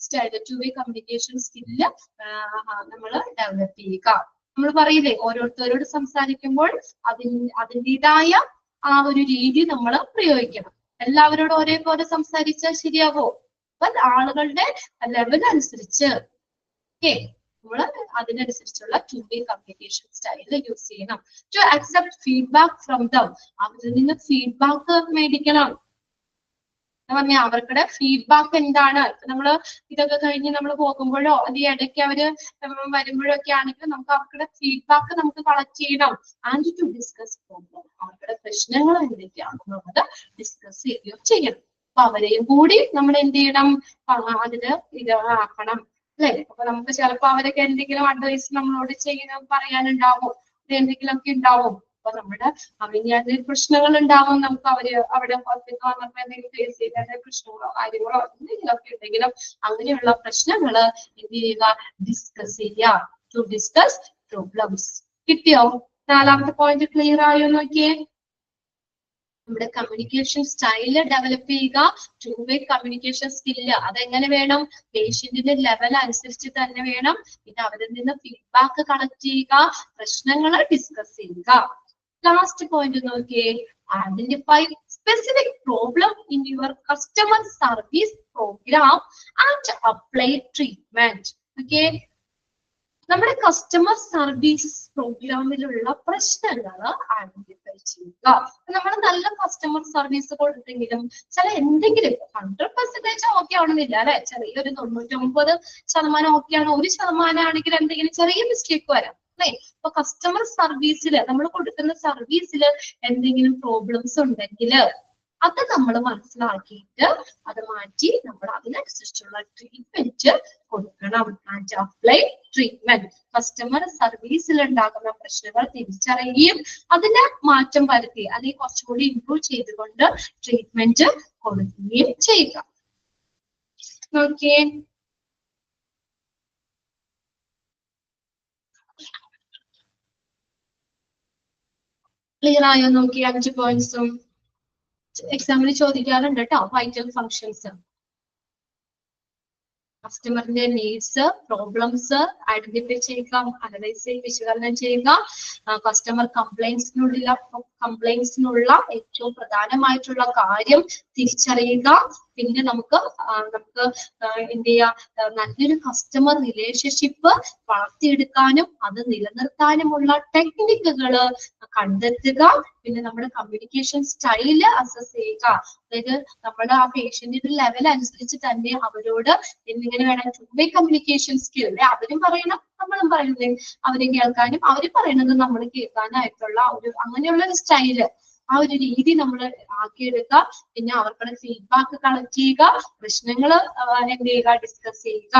style two-way communication skill നമ്മൾ ഡെവലപ്പ് ചെയ്യുക. നമ്മൾ പറയില്ലേ, ഓരോരുത്തരോട് സംസാരിക്കുമ്പോൾ അതിൻ്റെതായ ആ ഒരു രീതി നമ്മൾ പ്രയോഗിക്കണം. എല്ലാവരോടും ഒരേപോലെ സംസാരിച്ചാൽ ശരിയാവോ? അപ്പൊ ആളുകളുടെ ലെവൽ അനുസരിച്ച്. ഓക്കെ, നമ്മൾ അതിനനുസരിച്ചുള്ള 2-way കമ്മ്യൂണിക്കേഷൻ സ്റ്റൈൽ യൂസ് ചെയ്യണം. To accept feedback from them, അവരിൽ നിന്ന് ഫീഡ്ബാക്ക് മേടിക്കണം. പറഞ്ഞ അവർക്കുടെ ഫീഡ്ബാക്ക് എന്താണ്, നമ്മള് ഇതൊക്കെ കഴിഞ്ഞ് നമ്മൾ പോകുമ്പോഴോ അല്ലെങ്കിൽ ഇടയ്ക്ക് അവര് വരുമ്പോഴോ ഒക്കെ ആണെങ്കിൽ നമുക്ക് അവർക്കുടെ ഫീഡ്ബാക്ക് നമുക്ക് കളക്ട് ചെയ്യണം. ആൻഡ് ടു ഡിസ്കസ് പ്രോബ്ലം, അവരുടെ പ്രശ്നങ്ങൾ എന്തൊക്കെയാണെന്ന് നമ്മൾ ഡിസ്കസ് ചെയ്യുകയോ ചെയ്യണം. അപ്പൊ അവരെയും കൂടി നമ്മൾ എന്ത് ചെയ്യണം, അതിന് ഇതാക്കണം അല്ലെ. അപ്പൊ നമുക്ക് ചിലപ്പോ അവരൊക്കെ എന്തെങ്കിലും അഡ്വൈസ് നമ്മളോട് പറയാനുണ്ടാവും, എന്തെങ്കിലുമൊക്കെ ഉണ്ടാവും. അപ്പൊ നമ്മുടെ അവന് പ്രശ്നങ്ങൾ ഉണ്ടാവും, നമുക്ക് അവിടെ എന്തെങ്കിലും ഫേസ് ചെയ്ത പ്രശ്നങ്ങളോ കാര്യങ്ങളോ എന്തെങ്കിലുമൊക്കെ ഉണ്ടെങ്കിലും അങ്ങനെയുള്ള പ്രശ്നങ്ങള് എന്ത് ചെയ്യുക, ഡിസ്കസ് ചെയ്യുക. To discuss problems. കിട്ടിയോ? 4ാമത്തെ പോയിന്റ് ക്ലിയർ ആയോ നോക്കിയേ. നമ്മുടെ കമ്മ്യൂണിക്കേഷൻ സ്റ്റൈല് ഡെവലപ്പ് ചെയ്യുക. 2-way കമ്മ്യൂണിക്കേഷൻ സ്കില്ല് അതെങ്ങനെ വേണം, പേഷ്യന്റിന്റെ ലെവൽ അനുസരിച്ച് തന്നെ വേണം. പിന്നെ അവരിൽ നിന്ന് ഫീഡ്ബാക്ക് കളക്ട് ചെയ്യുക, പ്രശ്നങ്ങൾ ഡിസ്കസ് ചെയ്യുക. ലാസ്റ്റ് പോയിന്റ് നോക്കിയേ, identify specific problem in your customer service program and apply treatment. Okay, നമ്മുടെ കസ്റ്റമർ സർവീസ് പ്രോഗ്രാമിലുള്ള പ്രശ്നങ്ങൾ ഐഡന്റിഫൈ ചെയ്യുക. നമ്മൾ നല്ല കസ്റ്റമർ സർവീസ് കൊടുത്തെങ്കിലും ചില എന്തെങ്കിലും 100% ഓക്കെ ആവണമെന്നില്ല അല്ലെ, ചെറിയൊരു 99% ഓക്കെയാണ്, 1% ആണെങ്കിൽ എന്തെങ്കിലും ചെറിയ മിസ്റ്റേക്ക് വരാം അല്ലെ. അപ്പൊ കസ്റ്റമർ സർവീസിൽ നമ്മൾ കൊടുക്കുന്ന സർവീസിൽ എന്തെങ്കിലും പ്രോബ്ലംസ് ഉണ്ടെങ്കിൽ അത് നമ്മൾ മനസ്സിലാക്കിയിട്ട് അത് മാറ്റി നമ്മൾ അതിനനുസരിച്ചുള്ള ട്രീറ്റ്മെന്റ് കൊടുക്കണം. ആൻഡ് അപ്ലൈ ട്രീറ്റ്മെന്റ്, കസ്റ്റമർ സർവീസിൽ ഉണ്ടാകുന്ന പ്രശ്നങ്ങൾ തിരിച്ചറിയുകയും അതിന് മാറ്റം വരുത്തി അല്ലെങ്കിൽ കുറച്ചുകൂടി ഇംപ്രൂവ് ചെയ്തുകൊണ്ട് ട്രീറ്റ്മെന്റ് കൊടുക്കുകയും ചെയ്യുക. ഓക്കെ, ക്ലിയർ ആയോ നോക്കി? 5 പോയിന്റ്സും എക്സാമിന് ചോദിക്കാറുണ്ട് കേട്ടോ. വൈറ്റൽ ഫങ്ഷൻസ്, കസ്റ്റമറിന്റെ നീഡ്സ്, പ്രോബ്ലംസ് ഐഡന്റിഫൈ ചെയ്യുക, അനലൈസ് ചെയ്ത് വിശകലനം ചെയ്യുക, കസ്റ്റമർ കംപ്ലൈൻസിനുള്ള ഏറ്റവും പ്രധാനമായിട്ടുള്ള കാര്യം തിരിച്ചറിയുക. പിന്നെ നമുക്ക് എന്ത് ചെയ്യാം, നല്ലൊരു കസ്റ്റമർ റിലേഷൻഷിപ്പ് വളർത്തിയെടുക്കാനും അത് നിലനിർത്താനുമുള്ള ടെക്നിക്കുകൾ കണ്ടെത്തുക. പിന്നെ നമ്മുടെ കമ്മ്യൂണിക്കേഷൻ സ്റ്റൈല് അസസ് ചെയ്യുക. അതായത് നമ്മുടെ ആ പേഷ്യന്റിന്റെ ലെവൽ അനുസരിച്ച് തന്നെ അവരോട് എങ്ങനെ വേണം 2-way കമ്മ്യൂണിക്കേഷൻ സ്കിൽ, അവരും പറയണം നമ്മളും പറയുന്നത്, അവരെ കേൾക്കാനും അവര് പറയുന്നത് നമ്മൾ കേൾക്കാനായിട്ടുള്ള അങ്ങനെയുള്ള ഒരു സ്റ്റൈല്, ആ ഒരു രീതി നമ്മൾ ആക്കിയെടുക്കുക. പിന്നെ അവർക്കുള്ള ഫീഡ്ബാക്ക് കളക്ട് ചെയ്യുക, പ്രശ്നങ്ങൾ എന്ത് ചെയ്യുക, ഡിസ്കസ് ചെയ്യുക.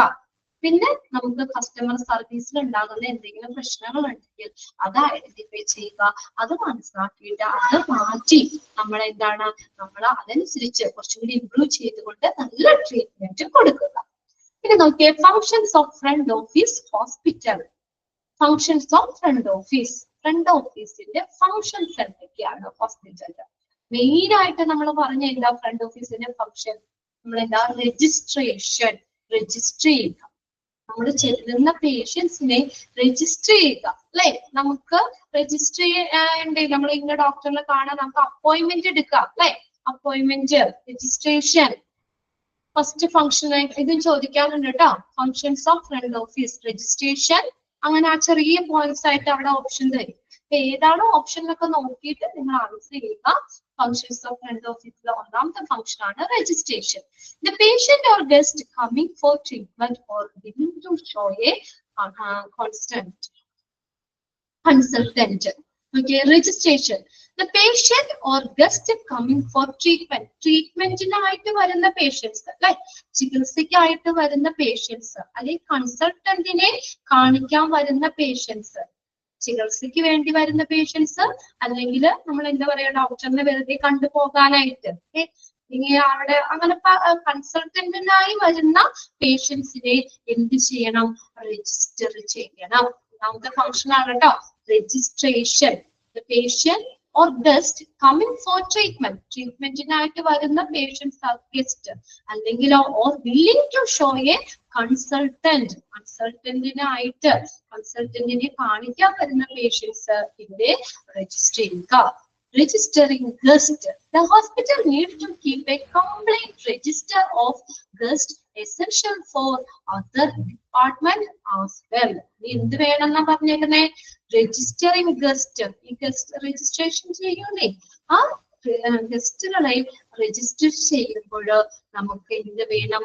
പിന്നെ നമുക്ക് കസ്റ്റമർ സർവീസിൽ ഉണ്ടാകുന്ന എന്തെങ്കിലും പ്രശ്നങ്ങൾ ഉണ്ടെങ്കിൽ അത് ഐഡന്റിഫൈ ചെയ്യുക, അത് മനസ്സിലാക്കിയിട്ട് അത് മാറ്റി നമ്മൾ അതനുസരിച്ച് കുറച്ചുകൂടി ഇംപ്രൂവ് ചെയ്തുകൊണ്ട് നല്ല ട്രീറ്റ്മെന്റ് കൊടുക്കുക. പിന്നെ നോക്കിയേ, functions of front office hospital. Functions of front ഓഫീസിന്റെ ഫങ്ഷൻസ് എന്തൊക്കെയാണ് ഹോസ്പിറ്റലിൽ? മെയിൻ ആയിട്ട് നമ്മൾ പറഞ്ഞ എന്താ ഫ്രണ്ട് ഓഫീസിന്റെ ഫങ്ഷൻ? നമ്മളെന്താ, രജിസ്റ്റർ ചെയ്യുക. നമ്മൾ ചെല്ലുന്ന പേഷ്യൻസിനെ രജിസ്റ്റർ ചെയ്യുക അല്ലെ. നമുക്ക് രജിസ്റ്റർ ചെയ്യണ്ടേ, നമ്മൾ ഇന്ന ഡോക്ടറിനെ കാണാൻ നമുക്ക് അപ്പോയിന്റ്മെന്റ് എടുക്കാം അല്ലെ. അപ്പോയിന്റ്മെന്റ്, രജിസ്ട്രേഷൻ ഫസ്റ്റ് ഫംഗ്ഷൻ ഇതും ചോദിക്കാറുണ്ട് കേട്ടോ. Functions of front office, registration, അങ്ങനെ ആ ചെറിയ പോയിന്റ്സ് ആയിട്ട് അവിടെ ഓപ്ഷൻ തരും. അപ്പൊ ഏതാണോ ഓപ്ഷൻ എന്നൊക്കെ നോക്കിയിട്ട് നിങ്ങൾ ആൻസർ ചെയ്യുക. ഫങ്ഷൻസ് ഓഫ് ഫ്രണ്ട് ഓഫീസിലെ ഒന്നാമത്തെ ഫംഗ്ഷൻ ആണ് registration. The patient or guest coming for treatment or willing to show a consultant. Okay, registration. The patient or guest coming for treatment. ട്രീറ്റ്മെന്റിനായിട്ട് വരുന്ന പേഷ്യൻസ് അല്ലെ, ചികിത്സയ്ക്കായിട്ട് വരുന്ന പേഷ്യൻസ് അല്ലെങ്കിൽ കൺസൾട്ടന്റിനെ കാണിക്കാൻ വരുന്ന പേഷ്യൻസ്, ചികിത്സയ്ക്ക് വേണ്ടി വരുന്ന പേഷ്യൻസ്, അല്ലെങ്കിൽ നമ്മൾ എന്താ പറയാ, ഡോക്ടറിനെ വെറുതെ കണ്ടുപോകാനായിട്ട് ഇനി അവിടെ അങ്ങനെ കൺസൾട്ടന്റിനായി വരുന്ന പേഷ്യൻസിനെ എന്ത് ചെയ്യണം, രജിസ്റ്റർ ചെയ്യണം. ഒന്നാമത്തെ ഫംഗ്ഷൻ ആണ് കേട്ടോ, registration. The patient or guest coming for treatment. ട്രീറ്റ്മെന്റിനായിട്ട് വരുന്ന പേഷ്യൻസ് ആർ ഗസ്റ്റ്, അല്ലെങ്കിൽ or willing to show a consultant. കൺസൾട്ടന്റിനെ കാണിക്കാൻ വരുന്ന പേഷ്യൻസ് ഇവിടെ രജിസ്റ്റർ ചെയ്യുക. Registering guest. The hospital needs to keep a complete register of guests essential for other department as well. എന്ത് വേണമെന്നാ പറഞ്ഞേക്കുന്നേ? Registering guest. ഈ guest registration ചെയ്യൂലേ, ആ ഗസ്റ്റുകളെ രജിസ്റ്റർ ചെയ്യുമ്പോൾ നമുക്ക് എന്ത് വേണം?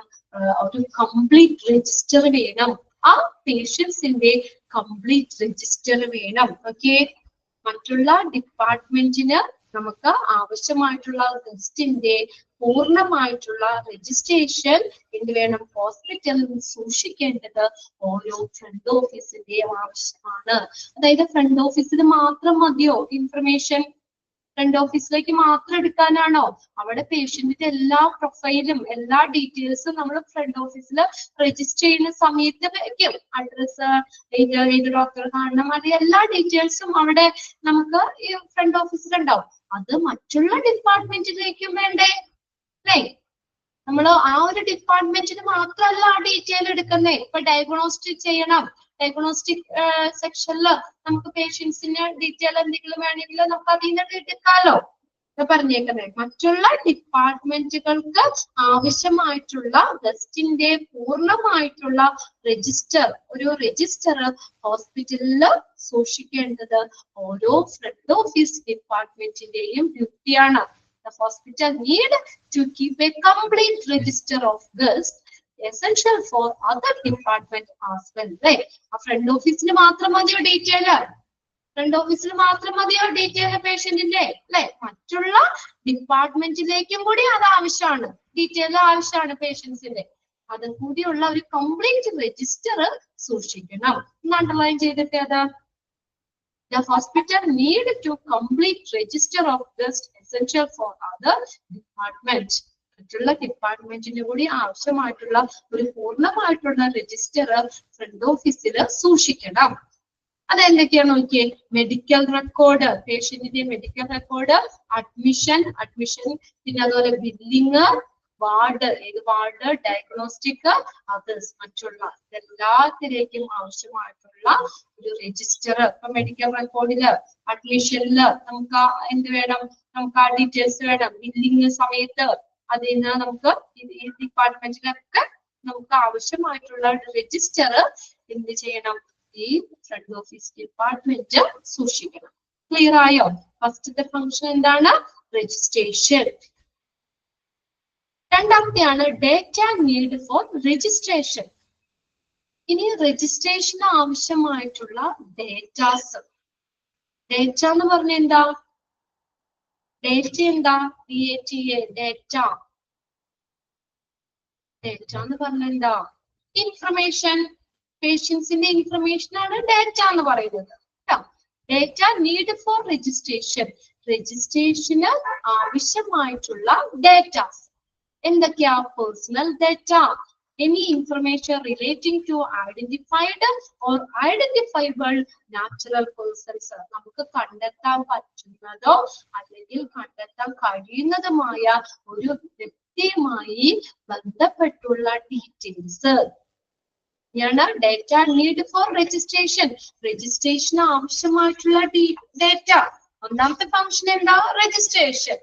ഒരു കംപ്ലീറ്റ് രജിസ്റ്റർ വേണം. ആ പേഷ്യൻസിന്റെ കംപ്ലീറ്റ് രജിസ്റ്റർ വേണം. ഓക്കെ, മറ്റുള്ള ഡിപ്പാർട്ട്മെന്റിന് നമുക്ക് ആവശ്യമായിട്ടുള്ള ഗസ്റ്റിന്റെ പൂർണ്ണമായിട്ടുള്ള രജിസ്ട്രേഷൻ എന്ത് വേണം? ഹോസ്പിറ്റലിൽ സൂക്ഷിക്കേണ്ടത് ഓരോ ഫ്രണ്ട് ഓഫീസിന്റെയും ആവശ്യമാണ്. അതായത് ഫ്രണ്ട് ഓഫീസിൽ മാത്രം മതിയോ ഇൻഫർമേഷൻ? ഫ്രണ്ട് ഓഫീസിലേക്ക് മാത്രം എടുക്കാനാണോ? അവിടെ പേഷ്യന്റിന്റെ എല്ലാ പ്രൊഫൈലും എല്ലാ ഡീറ്റെയിൽസും നമ്മൾ ഫ്രണ്ട് ഓഫീസിൽ രജിസ്റ്റർ ചെയ്യുന്ന സമയത്ത് വെക്കും. അഡ്രസ്, ഏത് ഡോക്ടറെ കാണണം, അത് എല്ലാ ഡീറ്റെയിൽസും അവിടെ നമുക്ക് ഈ ഫ്രണ്ട് ഓഫീസിൽ ഉണ്ടാവും. അത് മറ്റുള്ള ഡിപ്പാർട്ട്മെന്റിലേക്കും വേണ്ടേ? അല്ലേ? നമ്മൾ ആ ഒരു ഡിപ്പാർട്ട്മെന്റിന് മാത്രമല്ല ആ ഡീറ്റെയിൽ എടുക്കുന്നേ. ഇപ്പൊ ഡയഗ്നോസ്റ്റിക് ചെയ്യണം, ഡയഗ്നോസ്റ്റിക് സെക്ഷനിൽ നമുക്ക് പേഷ്യൻസിന് ഡീറ്റെയിൽ എന്തെങ്കിലും വേണമെങ്കിൽ നമുക്ക് അതിൽ നിന്ന് എടുക്കാലോ പറഞ്ഞേക്കുന്നത്. മറ്റുള്ള ഡിപ്പാർട്ട്മെന്റുകൾക്ക് ആവശ്യമായിട്ടുള്ള ഗസ്റ്റിന്റെ പൂർണ്ണമായിട്ടുള്ള രജിസ്റ്റർ, ഒരു രജിസ്റ്റർ ഹോസ്പിറ്റലിൽ സൂക്ഷിക്കേണ്ടത് ഓരോ ഫ്രണ്ട് ഓഫീസ് ഡിപ്പാർട്ട്മെന്റിന്റെയും ഡ്യൂട്ടിയാണ്. The hospital need to keep a complete register of guests essential for other department as well. Right? ആ ഫ്രണ്ട് ഓഫീസിന് മാത്രം മതിയോ ഡീറ്റെയിൽ? ഫ്രണ്ട് ഓഫീസിൽ മാത്രം മതിയോ ഡീറ്റെയിൽ പേഷ്യന്റിന്റെ? അല്ലെ, മറ്റുള്ള ഡിപ്പാർട്ട്മെന്റിലേക്കും കൂടി അത് ആവശ്യമാണ്, ഡീറ്റെയിൽ ആവശ്യമാണ് പേഷ്യൻസിന്റെ. അതും കൂടിയുള്ള ഒരു കംപ്ലീറ്റ് രജിസ്റ്റർ സൂക്ഷിക്കണം. ഒന്ന് അണ്ടർലൈൻ ചെയ്തിട്ട് അത് the hospital need to complete register of guests essential for other department. മറ്റുള്ള ഡിപ്പാർട്ട്മെന്റിന് കൂടി ആവശ്യമായിട്ടുള്ള ഒരു പൂർണ്ണമായിട്ടുള്ള രജിസ്റ്റർ ഫ്രണ്ട് ഓഫീസിൽ സൂക്ഷിക്കണം. അതെന്തൊക്കെയാണ് നോക്കിയേ? മെഡിക്കൽ റെക്കോർഡ്, പേഷ്യന്റിന്റെ മെഡിക്കൽ റെക്കോർഡ്, അഡ്മിഷൻ, പിന്നെ അതുപോലെ ബില്ലിങ്, വാർഡ്, ഏത് വാർഡ്, ഡയഗ്നോസ്റ്റിക്, അതേഴ്സ്, മറ്റുള്ള എല്ലാത്തിലേക്കും ആവശ്യമായിട്ടുള്ള ഒരു രജിസ്റ്റർ. ഇപ്പൊ മെഡിക്കൽ റെക്കോർഡില്, അഡ്മിഷനില് നമുക്ക് എന്ത് വേണം? നമുക്ക് ആ ഡീറ്റെയിൽസ് വേണം. ബില്ലിങ് സമയത്ത് അതിന് നമുക്ക് ഈ ഡിപ്പാർട്ട്മെന്റിലൊക്കെ നമുക്ക് ആവശ്യമായിട്ടുള്ള രജിസ്റ്റർ എന്ത് ചെയ്യണം? ഈ ഫ്രണ്ട് ഓഫീസ് ഡിപ്പാർട്ട്മെന്റ് സൂക്ഷിക്കണം. ക്ലിയർ ആയോ? ഫസ്റ്റത്തെ ഫംഗ്ഷൻ എന്താണ്? രജിസ്ട്രേഷൻ. രണ്ടാമത്തെയാണ് ഡേറ്റ നീഡ് ഫോർ രജിസ്ട്രേഷൻ. ഇനി രജിസ്ട്രേഷന് ആവശ്യമായിട്ടുള്ള ഡേറ്റാസ്. ഡേറ്റ എന്ന് പറഞ്ഞ എന്താ? ഡേറ്റ എന്താ? DATA, data. ഡേറ്റ എന്ന് പറഞ്ഞ എന്താ? ഇൻഫർമേഷൻ, പേഷ്യൻസിന്റെ ഇൻഫർമേഷൻ ആണ് ഡേറ്റ എന്ന് പറയുന്നത്. Data need for registration, registration ആവശ്യമായിട്ടുള്ള ഡേറ്റാസ് എന്തൊക്കെയാ? Personal data, any information relating to identified or identifiable natural persons. നമുക്ക് കണ്ടെത്താൻ പറ്റുന്നതോ അല്ലെങ്കിൽ കണ്ടെത്താൻ കഴിയുന്നതുമായ ഒരു വ്യക്തിയുമായി ബന്ധപ്പെട്ടുള്ള ഡീറ്റെയിൽസ് ാണ് data need for registration. Registration ആവശ്യമായിട്ടുള്ള ഡേറ്റ. ഒന്നാമത്തെ ഫംഗ്ഷൻ എന്താ? രജിസ്ട്രേഷൻ.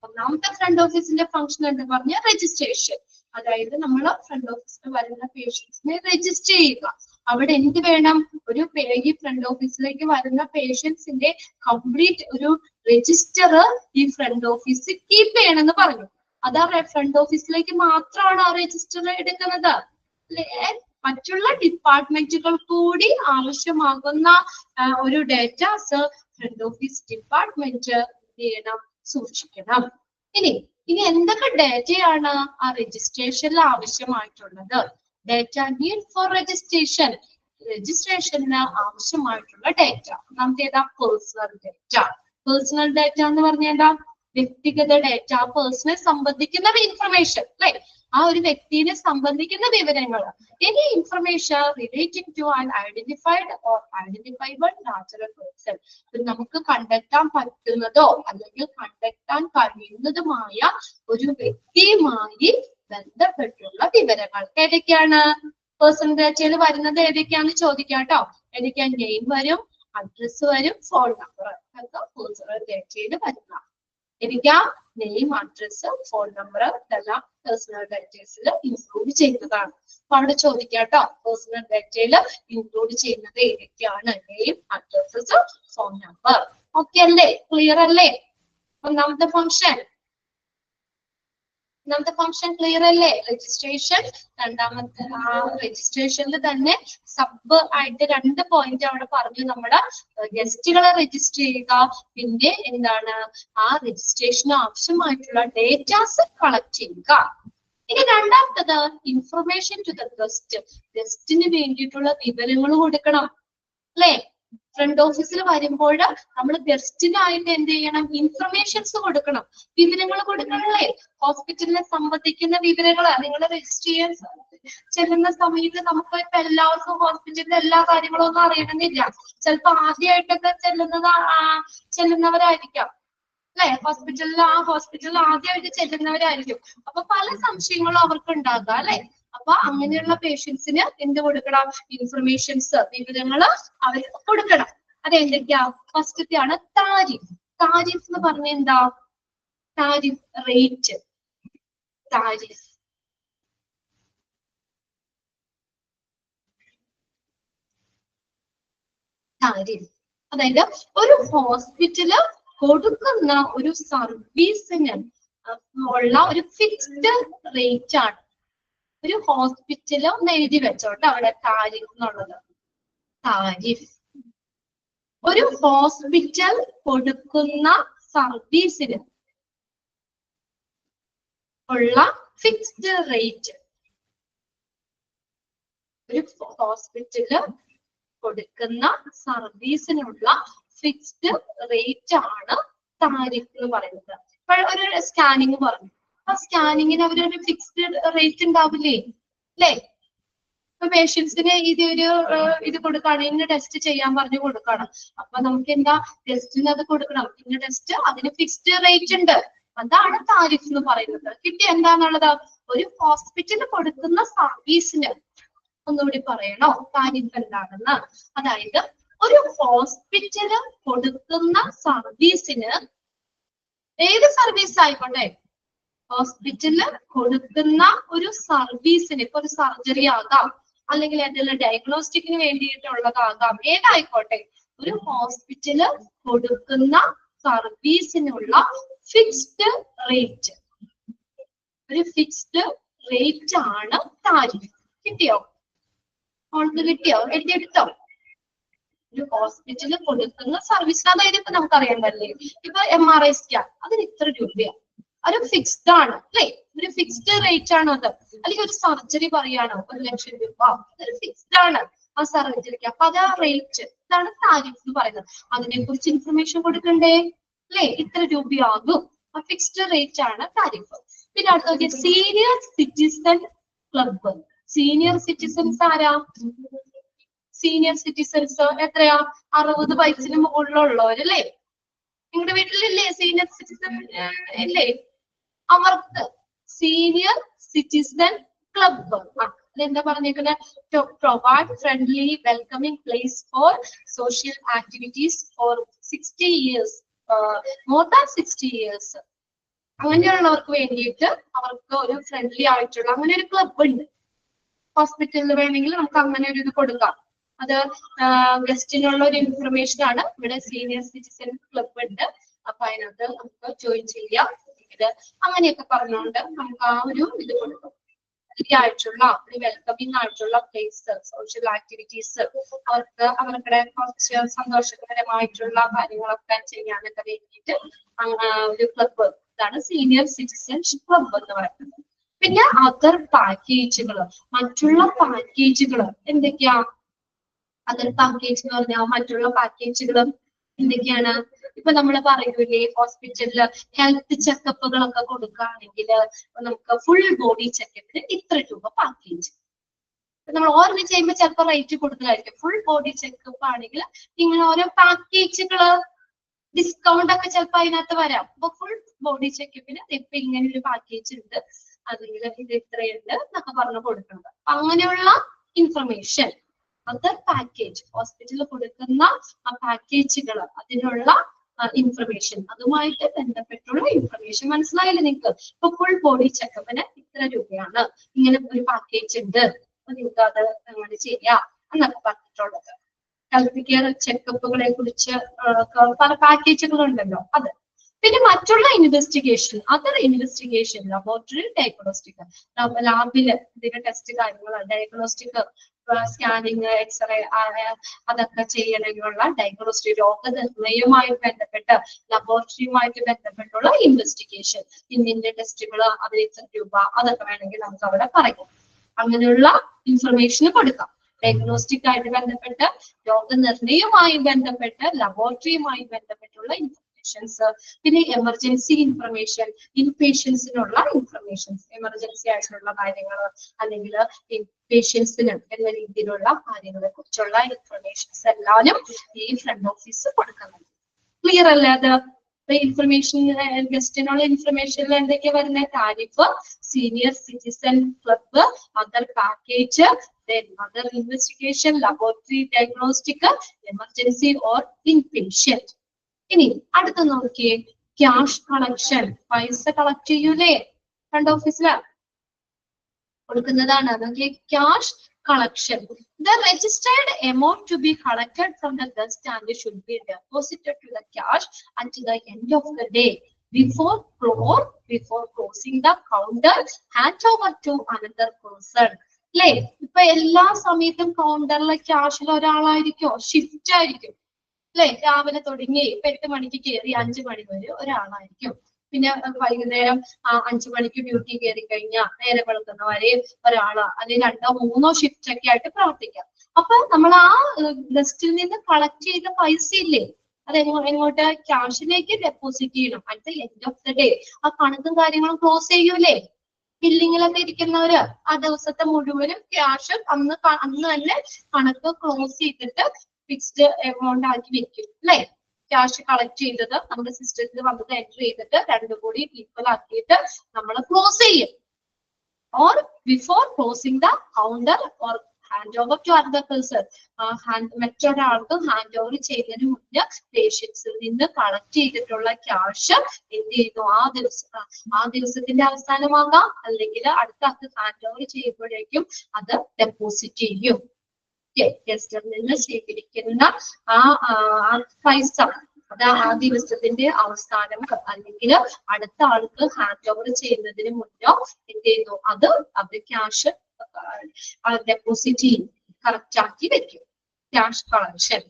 ഒന്നാമത്തെ ഫ്രണ്ട് ഓഫീസിന്റെ ഫംഗ്ഷൻ എന്ന് പറഞ്ഞ രജിസ്ട്രേഷൻ. അതായത് നമ്മൾ ഫ്രണ്ട് ഓഫീസിൽ വരുന്ന പേഷ്യൻസിനെ രജിസ്റ്റർ ചെയ്യുക. അവിടെ എന്ത് വേണം? ഒരു ഈ ഫ്രണ്ട് ഓഫീസിലേക്ക് വരുന്ന പേഷ്യൻസിന്റെ കംപ്ലീറ്റ് ഒരു രജിസ്റ്റർ ഈ ഫ്രണ്ട് ഓഫീസിൽ കീപ്പ് ചെയ്യണമെന്ന് പറഞ്ഞു. അതാ ഫ്രണ്ട് ഓഫീസിലേക്ക് മാത്രമാണ് ആ രജിസ്റ്റർ എടുക്കുന്നത്. മറ്റുള്ള ഡിപ്പാർട്ട്മെന്റുകൾ കൂടി ആവശ്യമാകുന്ന ഒരു ഡേറ്റാസ് ഫ്രണ്ട് ഓഫീസ് ഡിപ്പാർട്ട്മെന്റ് എന്ത് ചെയ്യണം? സൂക്ഷിക്കണം. ഇനി എന്തൊക്കെ ഡേറ്റയാണ് ആ രജിസ്ട്രേഷനിൽ ആവശ്യമായിട്ടുള്ളത്? Data need for registration. Registration ആവശ്യമായിട്ടുള്ള ഡേറ്റ ഒന്നാമത്തെ ഏതാ? Personal data. പേഴ്സണൽ ഡേറ്റ എന്ന് പറഞ്ഞാൽ വ്യക്തിഗത ഡേറ്റ, പേഴ്സണെ സംബന്ധിക്കുന്ന ഇൻഫർമേഷൻ, അല്ലെ? ആ ഒരു വ്യക്തിയെ സംബന്ധിക്കുന്ന വിവരങ്ങൾ. Any information relating to an identified or identifiable natural person. നമുക്ക് കണ്ടെത്താൻ പറ്റുന്നതോ അല്ലെങ്കിൽ കണ്ടെത്താൻ കഴിയുന്നതുമായ ഒരു വ്യക്തിയുമായി ബന്ധപ്പെട്ടുള്ള വിവരങ്ങൾ ഏതൊക്കെയാണ്? പേഴ്സണൽ ഡേറ്റയിൽ വരുന്നത് ഏതൊക്കെയാണെന്ന് ചോദിക്കാം കേട്ടോ. ഏതൊക്കെയാ? നെയിം വരും, അഡ്രസ് വരും, ഫോൺ നമ്പർ ഒക്കെ പേഴ്സണൽ ഡേറ്റയിൽ വരുന്ന. എനിക്ക് നെയിം, അഡ്രസ്, ഫോൺ നമ്പർ ഇതെല്ലാം പേഴ്സണൽ ഡേറ്റയിൽ ഇൻക്ലൂഡ് ചെയ്യുന്നതാണ്. അപ്പൊ അവിടെ ചോദിക്കാട്ടോ, പേഴ്സണൽ ഡേറ്റയിൽ ഇൻക്ലൂഡ് ചെയ്യുന്നത് ഏതൊക്കെയാണ്? Name, address, phone number. Okay അല്ലേ? ക്ലിയർ അല്ലേ? ഒന്നാമത്തെ ഫംഗ്ഷൻ ക്ലിയർ അല്ലേ? രജിസ്ട്രേഷൻ. രണ്ടാമത്തെ രജിസ്ട്രേഷനിൽ തന്നെ സബ് ആയിട്ട് 2 പോയിന്റ് അവിടെ പറഞ്ഞു. നമ്മുടെ ഗസ്റ്റുകളെ രജിസ്റ്റർ ചെയ്യുക, പിന്നെ എന്താണ് ആ രജിസ്ട്രേഷന് ആവശ്യമായിട്ടുള്ള ഡേറ്റാസ് കളക്ട് ചെയ്യുക. ഇനി രണ്ടാമത്തത് ഇൻഫർമേഷൻ ടു ദ ഗസ്റ്റ്. ഗസ്റ്റിന് വേണ്ടിയിട്ടുള്ള വിവരങ്ങൾ കൊടുക്കണം അല്ലേ? ഫ്രണ്ട് ഓഫീസിൽ വരുമ്പോൾ നമ്മൾ ഗസ്റ്റിനായിട്ട് എന്ത് ചെയ്യണം? ഇൻഫർമേഷൻസ് കൊടുക്കണം, വിവരങ്ങൾ കൊടുക്കണല്ലേ? ഹോസ്പിറ്റലിനെ സംബന്ധിക്കുന്ന വിവരങ്ങൾ നിങ്ങൾ രജിസ്റ്റർ ചെയ്യാൻ ചെല്ലുന്ന സമയത്ത് നമുക്ക് ഇപ്പൊ എല്ലാവർക്കും ഹോസ്പിറ്റലിലെ എല്ലാ കാര്യങ്ങളും ഒന്നും അറിയണമെന്നില്ല. ചിലപ്പോ ആദ്യമായിട്ടൊക്കെ ചെല്ലുന്നവരായിരിക്കാം അല്ലെ? ഹോസ്പിറ്റലിൽ ആദ്യമായിട്ട് ചെല്ലുന്നവരായിരിക്കും. അപ്പൊ പല സംശയങ്ങളും അവർക്ക് ഉണ്ടാകാം അല്ലെ? അപ്പൊ അങ്ങനെയുള്ള പേഷ്യൻസിന് എന്ത് കൊടുക്കണം? ഇൻഫർമേഷൻസ്, വിവരങ്ങൾ അവർക്ക് കൊടുക്കണം. അതെന്തൊക്കെയാ? ഫസ്റ്റത്തെ ആണ് താരിഫ്. താരിഫ് എന്ന് പറഞ്ഞ എന്താ? Tariff, rate. താരിഫ് അതായത് ഒരു ഹോസ്പിറ്റല് കൊടുക്കുന്ന ഒരു സർവീസിന് ഉള്ള ഒരു ഫിക്സ്ഡ് റേറ്റ് ആണ്. ഒരു ഹോസ്പിറ്റല് ഒന്ന് എഴുതി വെച്ചോട്ടെ അവിടെ താരിഫ് എന്നുള്ളത്. താരിഫ് ഒരു ഹോസ്പിറ്റൽ കൊടുക്കുന്ന സർവീസിന് ഉള്ള ഫിക്സ്ഡ് റേറ്റ്. ഒരു ഹോസ്പിറ്റല് കൊടുക്കുന്ന സർവീസിനുള്ള ഫിക്സ്ഡ് റേറ്റ് ആണ് താരിഫ് എന്ന് പറയുന്നത്. ഇപ്പോൾ ഒരു സ്കാനിങ് പറഞ്ഞു, ആ സ്കാനിങ്ങിന് അവരൊരു ഫിക്സ്ഡ് റേറ്റ് ഉണ്ടാവില്ലേ അല്ലേ? ഇപ്പൊ പേഷ്യൻസിന് ഇത് കൊടുക്കാണ്, ഇന്ന ടെസ്റ്റ് ചെയ്യാൻ പറഞ്ഞു കൊടുക്കണം. അപ്പൊ നമുക്ക് എന്താ? ടെസ്റ്റിന് അത് കൊടുക്കണം, ഇന്ന ടെസ്റ്റ്, അതിന് ഫിക്സ്ഡ് റേറ്റ് ഉണ്ട്. അതാണ് താരിഫ് എന്ന് പറയുന്നത്. കിട്ടി എന്താന്നുള്ളത്? ഒരു ഹോസ്പിറ്റലിൽ കൊടുക്കുന്ന സർവീസിന്, ഒന്നുകൂടി പറയണോ താരിഫ് എന്താണെന്ന്? അതായത് ഒരു ഹോസ്പിറ്റല് കൊടുക്കുന്ന സർവീസിന്, ഏത് സർവീസ് ആയിക്കോട്ടെ, ഹോസ്പിറ്റല് കൊടുക്കുന്ന ഒരു സർവീസിന്, ഇപ്പൊ ഒരു സർജറി ആകാം, അല്ലെങ്കിൽ ഏതെങ്കിലും ഡയഗ്നോസ്റ്റിക്കിന് വേണ്ടിയിട്ടുള്ളതാകാം, ഏതായിക്കോട്ടെ, ഒരു ഹോസ്പിറ്റല് കൊടുക്കുന്ന സർവീസിനുള്ള ഫിക്സ്ഡ് റേറ്റ്, ഒരു ഫിക്സ്ഡ് റേറ്റ് ആണ് താരിഫ്. കിട്ടിയോ? കിട്ടിയോ? എഴുതിയെടുത്തോ? ഒരു ഹോസ്പിറ്റലിൽ കൊടുക്കുന്ന സർവീസിന്, അതായത് ഇപ്പൊ നമുക്കറിയാണ്ടല്ലേ, ഇപ്പൊ MRI സ്കാൻ, അതിന് ഇത്ര രൂപയാണ്, ഒരു ഫിക്സ്ഡ് ആണ് അല്ലെ? ഒരു ഫിക്സ്ഡ് റേറ്റ് ആണ് അത്. അല്ലെങ്കിൽ ഒരു സർജറി പറയാണ് 1 ലക്ഷം രൂപ, അതൊരു ഫിക്സ്ഡ് ആണ് ആ സർജറിക്ക്. അപ്പൊ അത് ആ റേറ്റ്, ഇതാണ് താരിഫ് എന്ന് പറയുന്നത്. അതിനെ കുറിച്ച് ഇൻഫർമേഷൻ കൊടുക്കണ്ടേ അല്ലെ? ഇത്ര രൂപയാകും, ആ ഫിക്സ്ഡ് റേറ്റ് ആണ് താരിഫ്. പിന്നെ അടുത്ത senior citizen club. Senior citizens ആരാ? സീനിയർ സിറ്റിസൺസ് എത്രയാ? 60 വയസ്സിന് മുകളിലുള്ളവരല്ലേ? നിങ്ങളുടെ വീട്ടിലില്ലേ സീനിയർ സിറ്റിസൺ ഇല്ലേ? അവർക്ക് സീനിയർ സിറ്റിസൺ ക്ലബ്ബ്. അതെന്താ പറഞ്ഞേക്കുന്നത്? To provide friendly welcoming place for social activities for 60 years, more than 60 years. അങ്ങനെയുള്ളവർക്ക് വേണ്ടിയിട്ട് അവർക്ക് ഒരു ഫ്രണ്ട്ലി ആയിട്ടുള്ള അങ്ങനെ ഒരു ക്ലബ്ബ് ഉണ്ട്. ഹോസ്പിറ്റലിൽ വേണമെങ്കിൽ നമുക്ക് അങ്ങനെ ഒരു ഇത് കൊടുക്കാം. അത് ഗസ്റ്റിനുള്ള ഒരു ഇൻഫർമേഷൻ ആണ്. ഇവിടെ സീനിയർ സിറ്റിസൺ ക്ലബ്ബ് ഉണ്ട്, അപ്പൊ അതിനകത്ത് നമുക്ക് ജോയിൻ ചെയ്യാം. ഇത് അങ്ങനെയൊക്കെ പറഞ്ഞുകൊണ്ട് നമുക്ക് ആ ഒരു ഇത് കൊടുക്കും. ആയിട്ടുള്ള ഒരു വെൽക്കമിംഗ് ആയിട്ടുള്ള പ്ലേസ്, സോഷ്യൽ ആക്ടിവിറ്റീസ്, അവർക്ക് അവരുടെ കുറച്ച് സന്തോഷകരമായിട്ടുള്ള കാര്യങ്ങളൊക്കെ ചെയ്യാനൊക്കെ വേണ്ടിയിട്ട് ഒരു ക്ലബ്ബ്, ഇതാണ് സീനിയർ സിറ്റിസൺഷിപ്പ് ക്ലബ്ബ് എന്ന് പറയുന്നത്. പിന്നെ അതർ പാക്കേജുകൾ, മറ്റുള്ള പാക്കേജുകൾ എന്തൊക്കെയാ? അതർ പാക്കേജ് എന്ന് പറഞ്ഞാൽ മറ്റുള്ള പാക്കേജുകൾ എന്തൊക്കെയാണ്? ഇപ്പൊ നമ്മൾ പറയൂലേ, ഹോസ്പിറ്റലില് ഹെൽത്ത് ചെക്കപ്പുകളൊക്കെ കൊടുക്കുകയാണെങ്കിൽ നമുക്ക് ഫുൾ ബോഡി ചെക്കപ്പിന് ഇത്ര രൂപ പാക്കേജ്. നമ്മൾ ഓരോന്ന് ചെയ്യുമ്പോൾ ചിലപ്പോൾ റേറ്റ് കൂടുതലായിരിക്കും. ഫുൾ ബോഡി ചെക്കപ്പ് ആണെങ്കിൽ ഇങ്ങനെ ഓരോ പാക്കേജുകള്, ഡിസ്കൗണ്ട് ഒക്കെ ചിലപ്പോൾ അതിനകത്ത് വരാം. അപ്പൊ ഫുൾ ബോഡി ചെക്കപ്പിന് ഇപ്പൊ ഇങ്ങനെ ഒരു പാക്കേജ് ഉണ്ട്, അല്ലെങ്കിൽ ഇത് ഇത്രയുണ്ട് എന്നൊക്കെ പറഞ്ഞു കൊടുക്കുന്നത്. അങ്ങനെയുള്ള ഇൻഫർമേഷൻ, അതർ പാക്കേജ്, ഹോസ്പിറ്റലിൽ കൊടുക്കുന്ന ആ പാക്കേജുകൾ, അതിനുള്ള ഇൻഫർമേഷൻ, അതുമായിട്ട് ബന്ധപ്പെട്ടുള്ള ഇൻഫർമേഷൻ മനസ്സിലായില്ലേ നിങ്ങൾക്ക്? ഇപ്പൊ ഫുൾ ബോഡി ചെക്കപ്പിന് ഇത്ര രൂപയാണ്, ഇങ്ങനെ ഒരു പാക്കേജ് ഉണ്ട്, അപ്പൊ നിങ്ങൾക്ക് അത് അങ്ങനെ ചെയ്യാം എന്നൊക്കെ പറഞ്ഞിട്ടുള്ളത്. ഹെൽത്ത് കെയർ ചെക്കപ്പുകളെ കുറിച്ച് പല പാക്കേജുകൾ ഉണ്ടല്ലോ അത്. പിന്നെ മറ്റുള്ള investigation, other investigation, laboratory, diagnostic, ലാബില് എന്തെങ്കിലും ടെസ്റ്റ് കാര്യങ്ങൾ, ഡയഗ്നോസ്റ്റിക്, സ്കാനിങ്, എക്സ്റേ അതൊക്കെ ചെയ്യണമെന്നുള്ള ഡയഗ്നോസ്റ്റിക്, രോഗനിർണയവുമായി ബന്ധപ്പെട്ട് ലബോറട്ടറിയുമായിട്ട് ബന്ധപ്പെട്ടുള്ള ഇൻവെസ്റ്റിഗേഷൻ, ഇന്നിന്റെ ടെസ്റ്റുകൾ, അതിന് ഇത്ര രൂപ, അതൊക്കെ വേണമെങ്കിൽ നമുക്ക് അവിടെ പറയാം. അങ്ങനെയുള്ള ഇൻഫർമേഷൻ കൊടുക്കാം. ഡയഗ്നോസ്റ്റിക് ആയിട്ട് ബന്ധപ്പെട്ട്, രോഗനിർണയവുമായി ബന്ധപ്പെട്ട്, ലബോറട്ടറിയുമായി ബന്ധപ്പെട്ടുള്ള ഇൻഫർമേഷൻസ്, പിന്നെ എമർജൻസി ഇൻഫർമേഷൻ, ഇൻപേഷ്യൻസിനുള്ള ഇൻഫർമേഷൻസ്, എമർജൻസി ആയിട്ടുള്ള കാര്യങ്ങൾ അല്ലെങ്കിൽ പേഷ്യൻസിന് എന്ന രീതിയിലുള്ള കാര്യങ്ങളെ കുറിച്ചുള്ള ഇൻഫർമേഷൻസ് എല്ലാവരും ഈ ഫ്രണ്ട് ഓഫീസ് കൊടുക്കുന്നുണ്ട്. ക്ലിയർ അല്ലേ? അത് ഇൻഫർമേഷൻ, ഗസ്റ്റിനുള്ള ഇൻഫർമേഷനിൽ എന്തൊക്കെയാ വരുന്നത്? Tariff, senior citizen club, other package, other investigation, laboratory, diagnostic, emergency or inpatient. ഇനി അടുത്ത നോക്കിയേ, ക്യാഷ് കളക്ഷൻ, പൈസ കളക്ട് ചെയ്യൂലേ ഫ്രണ്ട് ഓഫീസില് കൊടുക്കുന്നതാണ്. നോക്കിയേ, cash collection. The registered amount to be collected from the guest and should be deposited to the cash at the end of the day. Before closing the counter, hand over to another person. അല്ലേ? ഇപ്പൊ എല്ലാ സമയത്തും കൗണ്ടറിലെ ക്യാഷിൽ ഒരാളായിരിക്കോ? Shift ആയിരിക്കും അല്ലെ? രാവിലെ തുടങ്ങി 8 മണിക്ക് കയറി 5 മണി വരെ ഒരാളായിരിക്കും. പിന്നെ വൈകുന്നേരം 5 മണിക്ക് ഡ്യൂട്ടി കയറി കഴിഞ്ഞാൽ നേരെ വെളുക്കുന്ന വരെ ഒരാള്, അല്ലെങ്കിൽ 2-3 ഷിഫ്റ്റ് ഒക്കെ ആയിട്ട് പ്രവർത്തിക്കാം. അപ്പൊ നമ്മൾ ആ ഗസ്റ്റിൽ നിന്ന് കളക്ട് ചെയ്ത പൈസ ഇല്ലേ, അത് എങ്ങോട്ട്? ക്യാഷിലേക്ക് ഡെപ്പോസിറ്റ് ചെയ്യണം at the end of the day. ആ കണക്കും കാര്യങ്ങളും ക്ലോസ് ചെയ്യൂലേ? ബില്ലിങ്ങിലൊക്കെ ഇരിക്കുന്നവര് ആ ദിവസത്തെ മുഴുവനും ക്യാഷ് അന്ന് തന്നെ കണക്ക് ക്ലോസ് ചെയ്തിട്ട് ഫിക്സ്ഡ് എമൗണ്ട് ആക്കി വെക്കും അല്ലെ? ക്യാഷ് കളക്ട് ചെയ്തത് നമ്മുടെ സിസ്റ്റത്തിൽ വന്നത് എൻട്രി ചെയ്തിട്ട് രണ്ടും കൂടി ഈക്വൽ ആക്കിയിട്ട് നമ്മൾ ക്ലോസ് ചെയ്യും. Or before closing the counter or hand over to other person, മറ്റൊരാൾക്ക് ഹാൻഡ് ഓവർ ചെയ്യുന്നതിന് മുന്നേ പേഷ്യൻസിൽ നിന്ന് കളക്ട് ചെയ്തിട്ടുള്ള ക്യാഷ് എന്ത് ചെയ്യുന്നു? ആ ദിവസത്തിന്റെ അവസാനമാകാം, അല്ലെങ്കിൽ അടുത്ത ആൾക്ക് ഹാൻഡ് ഓവർ ചെയ്യുമ്പോഴേക്കും അത് ഡെപ്പോസിറ്റ് ചെയ്യും. ഗസ്റ്റിൽ നിന്ന് സ്വീകരിക്കുന്ന ആ പൈസ അത് ആ ദിവസത്തിന്റെ അവസാനം അല്ലെങ്കിൽ അടുത്ത ആൾക്ക് ഹാൻഡ് ഓവർ ചെയ്യുന്നതിന് മുന്നോ എന്ത് ചെയ്യുന്നു? അത് ക്യാഷ് ഡെപ്പോസിറ്റ് ചെയ്യും, കറക്റ്റ് ആക്കി വെക്കും. Cash collection.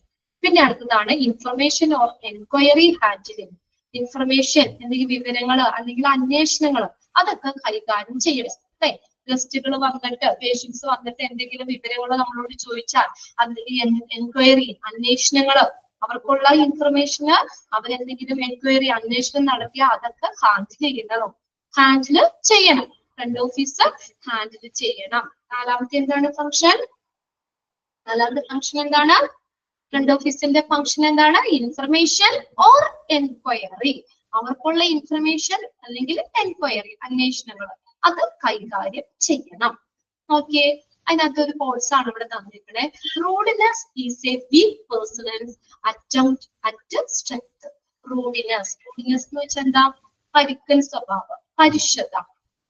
പിന്നെ അടുത്തതാണ് information or enquiry handling. Information, എന്തെങ്കിലും വിവരങ്ങൾ അല്ലെങ്കിൽ അന്വേഷണങ്ങൾ അതൊക്കെ കൈകാര്യം ചെയ്യണം അല്ലെ? ഗസ്റ്റുകൾ വന്നിട്ട്, പേഷ്യൻസ് വന്നിട്ട് എന്തെങ്കിലും വിവരങ്ങൾ നമ്മളോട് ചോദിച്ചാൽ എൻക്വയറി, അന്വേഷണങ്ങൾ, അവർക്കുള്ള ഇൻഫർമേഷന് അവരെന്തെങ്കിലും എൻക്വയറി, അന്വേഷണം നടത്തിയാൽ അതൊക്കെ ഹാൻഡിൽ ചെയ്യണം. ഫ്രണ്ട് ഓഫീസ് ഹാൻഡിൽ ചെയ്യണം. നാലാമത്തെ എന്താണ് ഫംഗ്ഷൻ? നാലാമത്തെ ഫംഗ്ഷൻ എന്താണ്? ഫ്രണ്ട് ഓഫീസിന്റെ ഫംഗ്ഷൻ എന്താണ്? Information or enquiry. അവർക്കുള്ള ഇൻഫർമേഷൻ അല്ലെങ്കിൽ എൻക്വയറി, അന്വേഷണങ്ങൾ അത് കൈകാര്യം ചെയ്യണം. ഓക്കെ, അതിനകത്ത് ഒരു കോഴ്സ് ആണ് ഇവിടെ തന്നിരിക്കുന്നത്. Rudeness is a weak person's attempt at strength. Rudeness എന്ന് വെച്ചാൽ എന്താ? പരുക്കൻ സ്വഭാവം, പരുഷത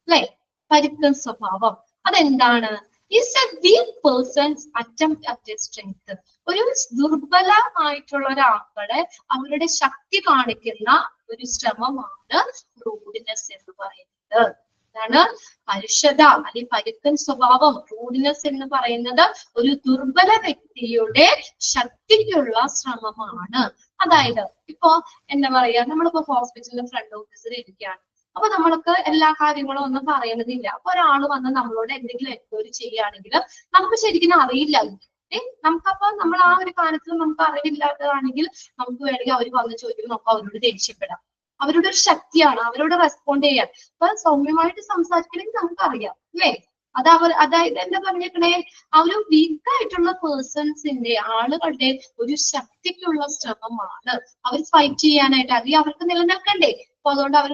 അല്ലെ? പരുക്കൻ സ്വഭാവം അതെന്താണ്? Is a weak person's attempt at strength. ഒരു ദുർബലമായിട്ടുള്ള ഒരാളുടെ അവരുടെ ശക്തി കാണിക്കുന്ന ഒരു ശ്രമമാണ് റൂഡിനെസ് എന്ന് പറയുന്നത്. ാണ് പരുഷത അല്ലെങ്കിൽ പരുക്കൻ സ്വഭാവം. റൂഡിനെസ് എന്ന് പറയുന്നത് ഒരു ദുർബല വ്യക്തിയുടെ ശക്തിക്കുള്ള ശ്രമമാണ്. അതായത് ഇപ്പോ എന്താ പറയാ, നമ്മളിപ്പോ ഹോസ്പിറ്റലിൽ ഫ്രണ്ട് ഓഫീസിൽ ഇരിക്കുകയാണ്. അപ്പൊ നമ്മൾക്ക് എല്ലാ കാര്യങ്ങളും ഒന്നും പറയണതില്ല. അപ്പൊ ഒരാൾ വന്ന് നമ്മളോട് എന്തെങ്കിലും എൻക്വയറി ചെയ്യുകയാണെങ്കിൽ നമുക്ക് ശരിക്കും അറിയില്ല. നമുക്കപ്പോ നമ്മൾ ആ ഒരു കാര്യത്തിൽ നമുക്ക് അറിവില്ലാത്തതാണെങ്കിൽ നമുക്ക് വേണമെങ്കിൽ അവർ വന്ന് ചോദിക്കുമ്പോൾ നമുക്ക് അവരോട് ദേഷ്യപ്പെടാം. അവരുടെ ഒരു ശക്തിയാണ്, അവരോട് റെസ്പോണ്ട് ചെയ്യാൻ. അപ്പൊ സൗമ്യമായിട്ട് സംസാരിക്കണമെങ്കിൽ നമുക്കറിയാം അല്ലേ? അതായത് എന്താ പറഞ്ഞേക്കണേ, ആ ഒരു വീക്ക് ആയിട്ടുള്ള പേഴ്സൺസിന്റെ, ആളുകളുടെ ഒരു ശക്തിക്കുള്ള ശ്രമമാണ്. അവർ ഫൈറ്റ് ചെയ്യാനായിട്ട്, അല്ലെങ്കിൽ അവർക്ക് നിലനിൽക്കണ്ടേ. അപ്പൊ അതുകൊണ്ട് അവർ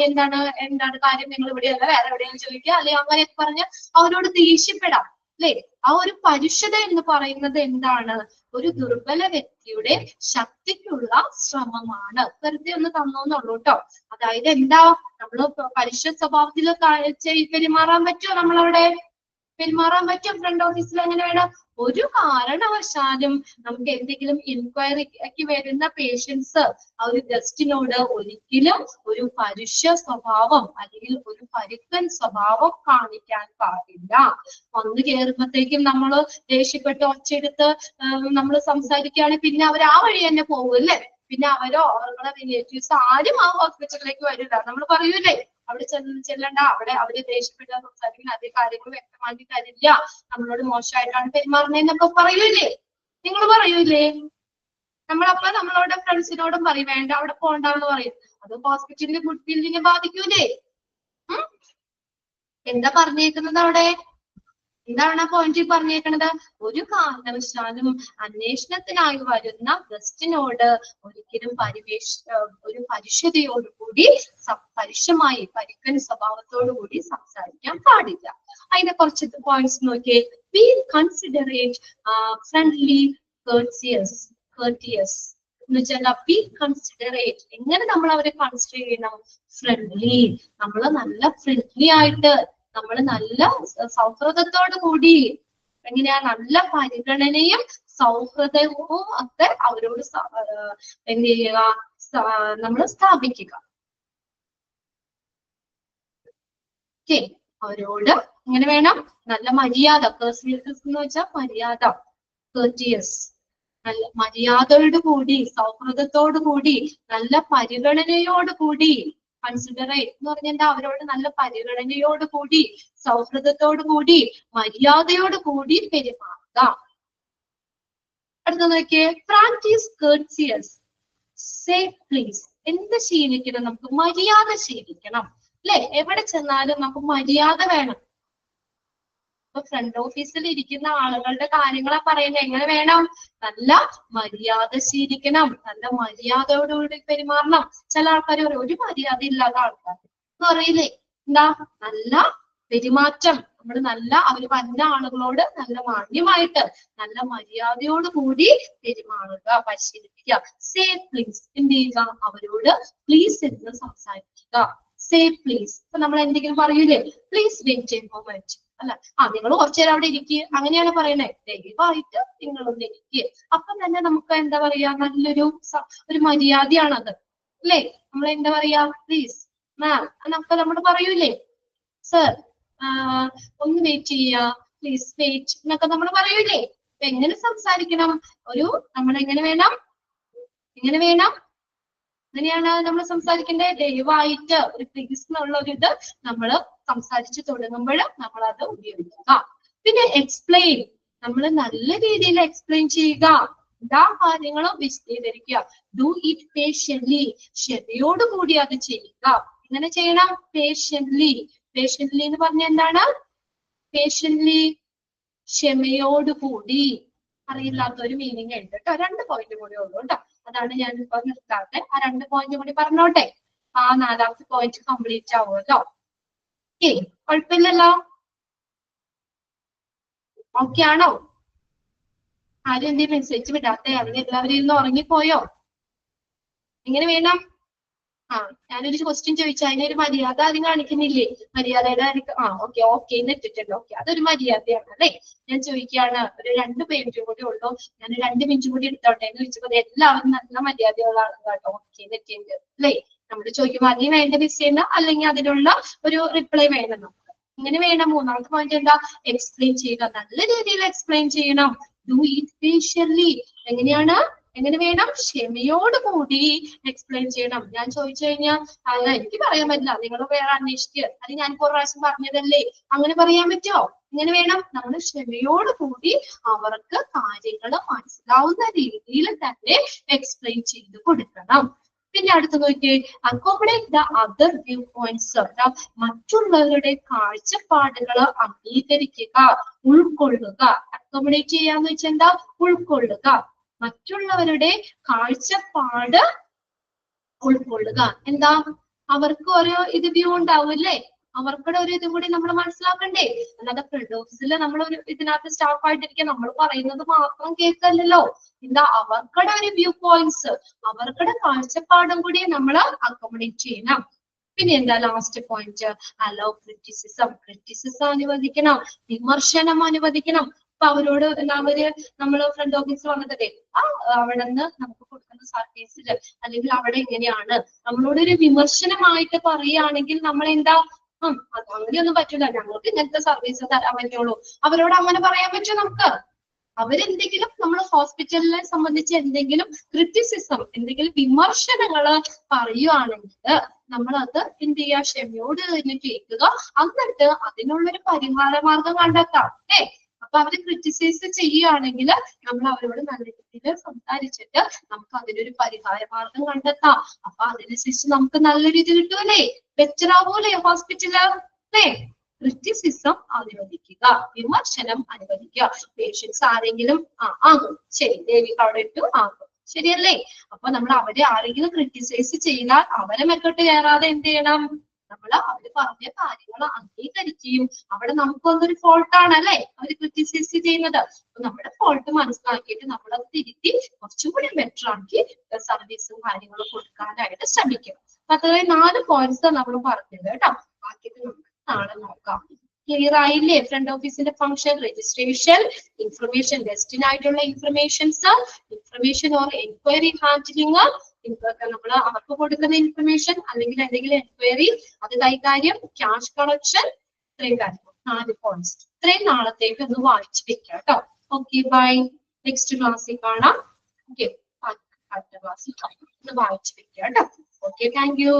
എന്താണ് കാര്യം, നിങ്ങൾ ഇവിടെയല്ല വേറെ എവിടെയെങ്കിലും ചോദിക്കുക, അല്ലെങ്കിൽ അങ്ങനെയൊക്കെ പറഞ്ഞ് അവരോട് ദേഷ്യപ്പെടാം അല്ലെ? ആ ഒരു പരുഷത എന്ന് പറയുന്നത് എന്താണ്? ഒരു ദുർബല വ്യക്തി വ്യക്തിയുടെ ശക്തിക്കുള്ള ശ്രമമാണ്. വെറുതെ ഒന്ന് തന്നോന്നുള്ളൂ കേട്ടോ. അതായത് എന്താ, നമ്മള് പലിശ സ്വഭാവത്തിൽ പെരുമാറാൻ പറ്റുമോ? നമ്മളവിടെ പെരുമാറാൻ പറ്റും? ഫ്രണ്ട് ഓഫീസിൽ എങ്ങനെ വേണം? ഒരു കാരണവശാലും നമുക്ക് എന്തെങ്കിലും ഇൻക്വയറിക്ക് വരുന്ന പേഷ്യൻസ് ആ ഒരു ഗസ്റ്റിനോട് ഒരിക്കലും ഒരു പരുഷ സ്വഭാവം അല്ലെങ്കിൽ ഒരു പരുക്കൻ സ്വഭാവം കാണിക്കാൻ പാടില്ല. വന്നു കയറുമ്പോഴത്തേക്കും നമ്മള് ദേഷ്യപ്പെട്ട് ഒച്ചയെടുത്ത് നമ്മൾ സംസാരിക്കുകയാണെങ്കിൽ പിന്നെ അവർ ആ വഴി തന്നെ പോകും അല്ലേ? പിന്നെ അവരോ അവരുടെ റിലേറ്റീവ്സ് ആരും ആ ഹോസ്പിറ്റലിലേക്ക് വരില്ല. നമ്മൾ പറയൂലേ അവിടെ ചെല്ലണ്ട, അവിടെ അവര് ദേഷ്യപ്പെട്ട സംസാരിക്കുന്ന അതേ കാര്യങ്ങൾ വ്യക്തമാക്കി തരില്ല, നമ്മളോട് മോശമായിട്ടാണ് പെരുമാറുന്നതെന്നൊക്കെ പറയൂലേ? നിങ്ങൾ പറയൂലേ? നമ്മളപ്പോ നമ്മളോട് ഫ്രണ്ട്സിനോടും പറയും വേണ്ട അവിടെ പോകണ്ടെന്ന് പറയും. അത് ഹോസ്പിറ്റലിന്റെ ഗുഡ് വില്ലിനെ ബാധിക്കൂലേ? എന്താ പറഞ്ഞേക്കുന്നത് അവിടെ? എന്താണ് പോയിന്റ് പറഞ്ഞേക്കുന്നത്? ഒരു കാരണവശാലും അന്വേഷണത്തിനായി വരുന്ന ഗസ്റ്റിനോട് ഒരിക്കലും ഒരു പരുഷതയോടുകൂടി പരുഷമായി പരുക്കൻ സ്വഭാവത്തോടുകൂടി സംസാരിക്കാൻ പാടില്ല. അതിന്റെ കുറച്ച് പോയിന്റ്സ് നോക്കിയേ. ബി കൺസിഡറേറ്റ്, ഫ്രണ്ട്ലി, courteous എന്ന് വെച്ചാൽ ബി കൺസിഡറേറ്റ്. എങ്ങനെ നമ്മൾ അവരെ കൺസിഡർ ചെയ്യണം? ഫ്രണ്ട്ലി, നമ്മൾ നല്ല ഫ്രണ്ട്ലി ആയിട്ട്, നമ്മൾ നല്ല സൗഹൃദത്തോടു കൂടി, എങ്ങനെയാ നല്ല പരിഗണനയും സൗഹൃദവും ഒക്കെ അവരോട് എന്ത് ചെയ്യുക? നമ്മൾ സ്ഥാപിക്കുക. ഓക്കെ, അവരോട് എങ്ങനെ വേണം? നല്ല മര്യാദ. courteous എന്ന് വെച്ചാൽ മര്യാദ. courteous, നല്ല മര്യാദയോട് കൂടി, സൗഹൃദത്തോടു കൂടി, നല്ല പരിഗണനയോട് കൂടി. കൺസിഡറേറ്റ് എന്ന് പറഞ്ഞാൽ അവരോട് നല്ല പരിഗണനയോട് കൂടി, സൗഹൃദത്തോടു കൂടി, മര്യാദയോട് കൂടി പെരുമാറുക. അടുത്ത നോക്കിയേ. Practice courteous, say please. എന്ത് ശീലിക്കണം? നമുക്ക് മര്യാദ ശീലിക്കണം അല്ലെ? എവിടെ ചെന്നാലും നമുക്ക് മര്യാദ വേണം. ഇപ്പൊ ഫ്രണ്ട് ഓഫീസിൽ ഇരിക്കുന്ന ആളുകളുടെ കാര്യങ്ങളാ പറയുന്നത്. എങ്ങനെ വേണം? നല്ല മര്യാദ ശീലിക്കണം, നല്ല മര്യാദയോടുകൂടി പെരുമാറണം. ചില ആൾക്കാർ ഒരു മര്യാദ ഇല്ലാത്ത ആൾക്കാർ എന്ന് പറയില്ലേ? എന്താ? നല്ല പെരുമാറ്റം. നമ്മൾ നല്ല അവര് വരുന്ന ആളുകളോട് നല്ല മാന്യമായിട്ട് നല്ല മര്യാദയോട് കൂടി പെരുമാറുക, പരിശീലിപ്പിക്കുക. Say please. എന്ത് ചെയ്യുക? അവരോട് പ്ലീസ് എന്ന് സംസാരിക്കുക. Say please. ഇപ്പൊ നമ്മൾ എന്തെങ്കിലും പറയൂലേ? പ്ലീസ് വെയിറ്റ് എ മൊമെന്റ് അല്ല, നിങ്ങൾ കുറച്ചു നേരം അവിടെ ഇരിക്കുക, അങ്ങനെയാണ് പറയണേ. ദയവായിട്ട് നിങ്ങളൊന്ന് ഇരിക്കുക. അപ്പം തന്നെ നമുക്ക് എന്താ പറയാ? നല്ലൊരു മര്യാദയാണത് അല്ലേ? നമ്മൾ എന്താ പറയാ? പ്ലീസ് മാം നമുക്ക് നമ്മൾ പറയൂലേ? സർ ഒന്ന് വെയിറ്റ് ചെയ്യാ, പ്ലീസ് വെയിറ്റ് എന്നൊക്കെ നമ്മൾ പറയൂലേ? എങ്ങനെ സംസാരിക്കണം? നമ്മൾ എങ്ങനെ വേണം? അങ്ങനെയാണ് നമ്മൾ സംസാരിക്കേണ്ടത്. ദയവായിട്ട് ഒരു പ്ലീസ് എന്നുള്ള ഒരു ഇത് നമ്മൾ സംസാരിച്ചു തുടങ്ങുമ്പോൾ നമ്മൾ അത് ഉപയോഗിക്കുക. പിന്നെ എക്സ്പ്ലെയിൻ. നമ്മൾ നല്ല രീതിയിൽ എക്സ്പ്ലെയിൻ ചെയ്യുക, എല്ലാ കാര്യങ്ങളും വിശദീകരിക്കുക. Do it patiently. ക്ഷമയോടുകൂടി അത് ചെയ്യുക. എങ്ങനെ ചെയ്യണം? പേഷ്യന്റ്ലി. പേഷ്യന്റ്ലി എന്ന് പറഞ്ഞാൽ എന്താണ്? പേഷ്യന്റ്ലി ക്ഷമയോടുകൂടി. അറിയില്ലാത്തൊരു മീനിങ് ഉണ്ട് കേട്ടോ. 2 പോയിന്റ് കൂടി ഉള്ളൂ കേട്ടോ. അതാണ് ഞാൻ ഇപ്പൊ നിർത്താതെ. ആ 2 പോയിന്റ് കൂടി പറഞ്ഞോട്ടെ. ആ 4ാമത്തെ പോയിന്റ് കംപ്ലീറ്റ് ആവുമല്ലോ. കുഴപ്പമില്ലല്ലോ? ഓക്കെ ആണോ? ആരും എന്തെങ്കിലും മെസ്സേജ് വിടാത്തെ? അതിന് എല്ലാവരും ഇന്ന് ഉറങ്ങിപ്പോയോ? എങ്ങനെ വേണം? ഞാനൊരു ക്വസ്റ്റ്യൻ ചോദിച്ചു, അതിനൊരു മര്യാദ ആരും കാണിക്കുന്നില്ലേ? മര്യാദയുടെ ഓക്കെ എന്ന് ഇട്ടിട്ടുണ്ട്. ഓക്കെ, അതൊരു മര്യാദയാണ് അല്ലേ? ഞാൻ ചോദിക്കുകയാണ്, ഒരു 2 മിനിറ്റ് കൂടി ഉള്ളൂ, ഞാൻ 2 മിനിറ്റ് കൂടി എടുത്തോട്ടെ എന്ന് ചോദിച്ചപ്പോൾ എല്ലാവരും നല്ല മര്യാദയുള്ള ആളുകളാട്ടോ ഓക്കെ എന്ന് ഇട്ടിട്ടുണ്ട് അല്ലേ? നമ്മൾ ചോദിക്കുമ്പോൾ അതിന് വേണ്ട മിസ് ചെയ്യുന്ന അല്ലെങ്കിൽ അതിനുള്ള ഒരു റിപ്ലൈ വേണം നമുക്ക്. ഇങ്ങനെ വേണം. 3ാമത്തെ പോയിന്റ് എന്താ? എക്സ്പ്ലെയിൻ ചെയ്യുക. നല്ല രീതിയിൽ എക്സ്പ്ലെയിൻ ചെയ്യണം. Do it patiently. എങ്ങനെ വേണം? ക്ഷമയോട് കൂടി എക്സ്പ്ലെയിൻ ചെയ്യണം. ഞാൻ ചോദിച്ചു കഴിഞ്ഞാൽ അല്ല എനിക്ക് പറയാൻ പറ്റില്ല, നിങ്ങൾ വേറെ അന്വേഷിക്കുക, അത് ഞാൻ 1 പ്രാവശ്യം പറഞ്ഞതല്ലേ, അങ്ങനെ പറയാൻ പറ്റുമോ? ഇങ്ങനെ വേണം. നമ്മൾ ക്ഷമയോട് കൂടി അവർക്ക് കാര്യങ്ങൾ മനസ്സിലാവുന്ന രീതിയിൽ തന്നെ എക്സ്പ്ലെയിൻ ചെയ്ത് കൊടുക്കണം. പിന്നെ അടുത്ത് നോക്കിയേ. Accommodate the other view points. മറ്റുള്ളവരുടെ കാഴ്ചപ്പാടുകൾ അംഗീകരിക്കുക, ഉൾക്കൊള്ളുക. അക്കോമഡേറ്റ് ചെയ്യാന്ന് വെച്ചാൽ എന്താ? ഉൾക്കൊള്ളുക. മറ്റുള്ളവരുടെ കാഴ്ചപ്പാട് ഉൾക്കൊള്ളുക. എന്താ? അവർക്ക് ഒരു വ്യൂ ഉണ്ടാവും അല്ലേ? അവർക്കുടെ ഒരു ഇതും കൂടി നമ്മൾ മനസ്സിലാക്കണ്ടേ. അല്ലാതെ ഫ്രണ്ട് ഓഫീസിൽ നമ്മൾ ഒരു ഇതിനകത്ത് സ്റ്റാഫ് ആയിട്ടിരിക്കുക നമ്മൾ പറയുന്നത് മാത്രം കേൾക്കല്ലോ. എന്താ അവർക്കുടെ ഒരു വ്യൂ പോയിന്റ്സ്, അവർക്കുടെ കാഴ്ചപ്പാടും കൂടി നമ്മൾ അക്കോമഡേറ്റ് ചെയ്യണം. പിന്നെ എന്താ last point, hello criticism. Criticism അനുവദിക്കണം, വിമർശനം അനുവദിക്കണം. അപ്പൊ അവരോട് അവര് നമ്മള് ഫ്രണ്ട് ഓഫീസിൽ വന്നിട്ടേ അവിടെ നിന്ന് നമുക്ക് കൊടുക്കുന്ന സർവീസിൽ അല്ലെങ്കിൽ അവിടെ എങ്ങനെയാണ് നമ്മളോട് ഒരു വിമർശനമായിട്ട് പറയുകയാണെങ്കിൽ നമ്മൾ എന്താ അത് അങ്ങനെയൊന്നും പറ്റില്ല, ഞങ്ങൾക്ക് ഇങ്ങനത്തെ സർവീസ് തരാൻ പറ്റുള്ളൂ. അവരോട് അങ്ങനെ പറയാൻ പറ്റും നമുക്ക്? അവരെന്തെങ്കിലും നമ്മൾ ഹോസ്പിറ്റലിനെ സംബന്ധിച്ച് എന്തെങ്കിലും ക്രിറ്റിസിസം, എന്തെങ്കിലും വിമർശനങ്ങള് പറയുകയാണെങ്കിൽ നമ്മൾ അത് എന്ത് ചെയ്യുക, ക്ഷമയോട് തന്നെ കേൾക്കുക, എന്നിട്ട് അതിനുള്ളൊരു പരിഹാര മാർഗം കണ്ടെത്താം. അപ്പൊ അവര് ക്രിറ്റിസൈസ് ചെയ്യുകയാണെങ്കിൽ നമ്മൾ അവരോട് നല്ല രീതിയിൽ സംസാരിച്ചിട്ട് നമുക്ക് അതിനൊരു പരിഹാര മാർഗം കണ്ടെത്താം. അപ്പൊ അതിനനുസരിച്ച് നമുക്ക് നല്ലൊരു ഇത് കിട്ടൂലേ, ബെറ്റർ ആവൂലേ ഹോസ്പിറ്റല് അല്ലേ? ക്രിറ്റിസിസം അനുവദിക്കുക, വിമർശനം അനുവദിക്കുക. പേഷ്യൻസ് ആരെങ്കിലും ആകും, ശരി ദേവിക അവിടെ ഇട്ടു ആകും, ശരിയല്ലേ? അപ്പൊ നമ്മൾ അവരെ ആരെങ്കിലും ക്രിറ്റിസൈസ് ചെയ്താൽ അവരെ മെക്കോട്ട് കയറാതെ എന്ത് ചെയ്യണം, നമ്മൾ അവര് പറഞ്ഞ കാര്യങ്ങൾ അംഗീകരിക്കുകയും, അവിടെ നമുക്ക് വന്നൊരു ഫോൾട്ടാണ് അല്ലെ അവര് ക്രിറ്റിസൈസ് ചെയ്യുന്നത്, അപ്പൊ നമ്മുടെ ഫോൾട്ട് മനസ്സിലാക്കിയിട്ട് നമ്മൾ അത് തിരുത്തി കുറച്ചും കൂടി ബെറ്റർ ആക്കി സർവീസും കാര്യങ്ങളും കൊടുക്കാനായിട്ട് ശ്രമിക്കും. അപ്പൊ അത്രയും 4 പോയിന്റ്സ് നമ്മൾ പറഞ്ഞത് കേട്ടോ. ബാക്കി നമുക്ക് നാളെ നോക്കാം. ക്ലിയർ ആയില്ലേ? ഫ്രണ്ട് ഓഫീസിന്റെ ഫംഗ്ഷൻ, രജിസ്ട്രേഷൻ, ഇൻഫർമേഷൻ, ഡെസ്റ്റിൻ ആയിട്ടുള്ള informations, information or enquiry handling, നമ്മൾ അവർക്ക് കൊടുക്കുന്ന ഇൻഫർമേഷൻ അല്ലെങ്കിൽ എന്തെങ്കിലും എൻക്വയറി അത് കൈകാര്യം, ക്യാഷ് കളക്ഷൻ, ഇത്രയും കാര്യങ്ങൾ 4 പോയിന്റ്സ്. ഇത്രയും നാളത്തേക്ക് ഒന്ന് വായിച്ചു വെക്കാം കേട്ടോ. ഓക്കെ ബൈ, നെക്സ്റ്റ് ക്ലാസ്സിൽ കാണാം. ഓക്കെ, അടുത്ത ക്ലാസ്സിൽ കാണാം. ഒന്ന് വായിച്ചു വെക്കാം കേട്ടോ. Okay, thank you.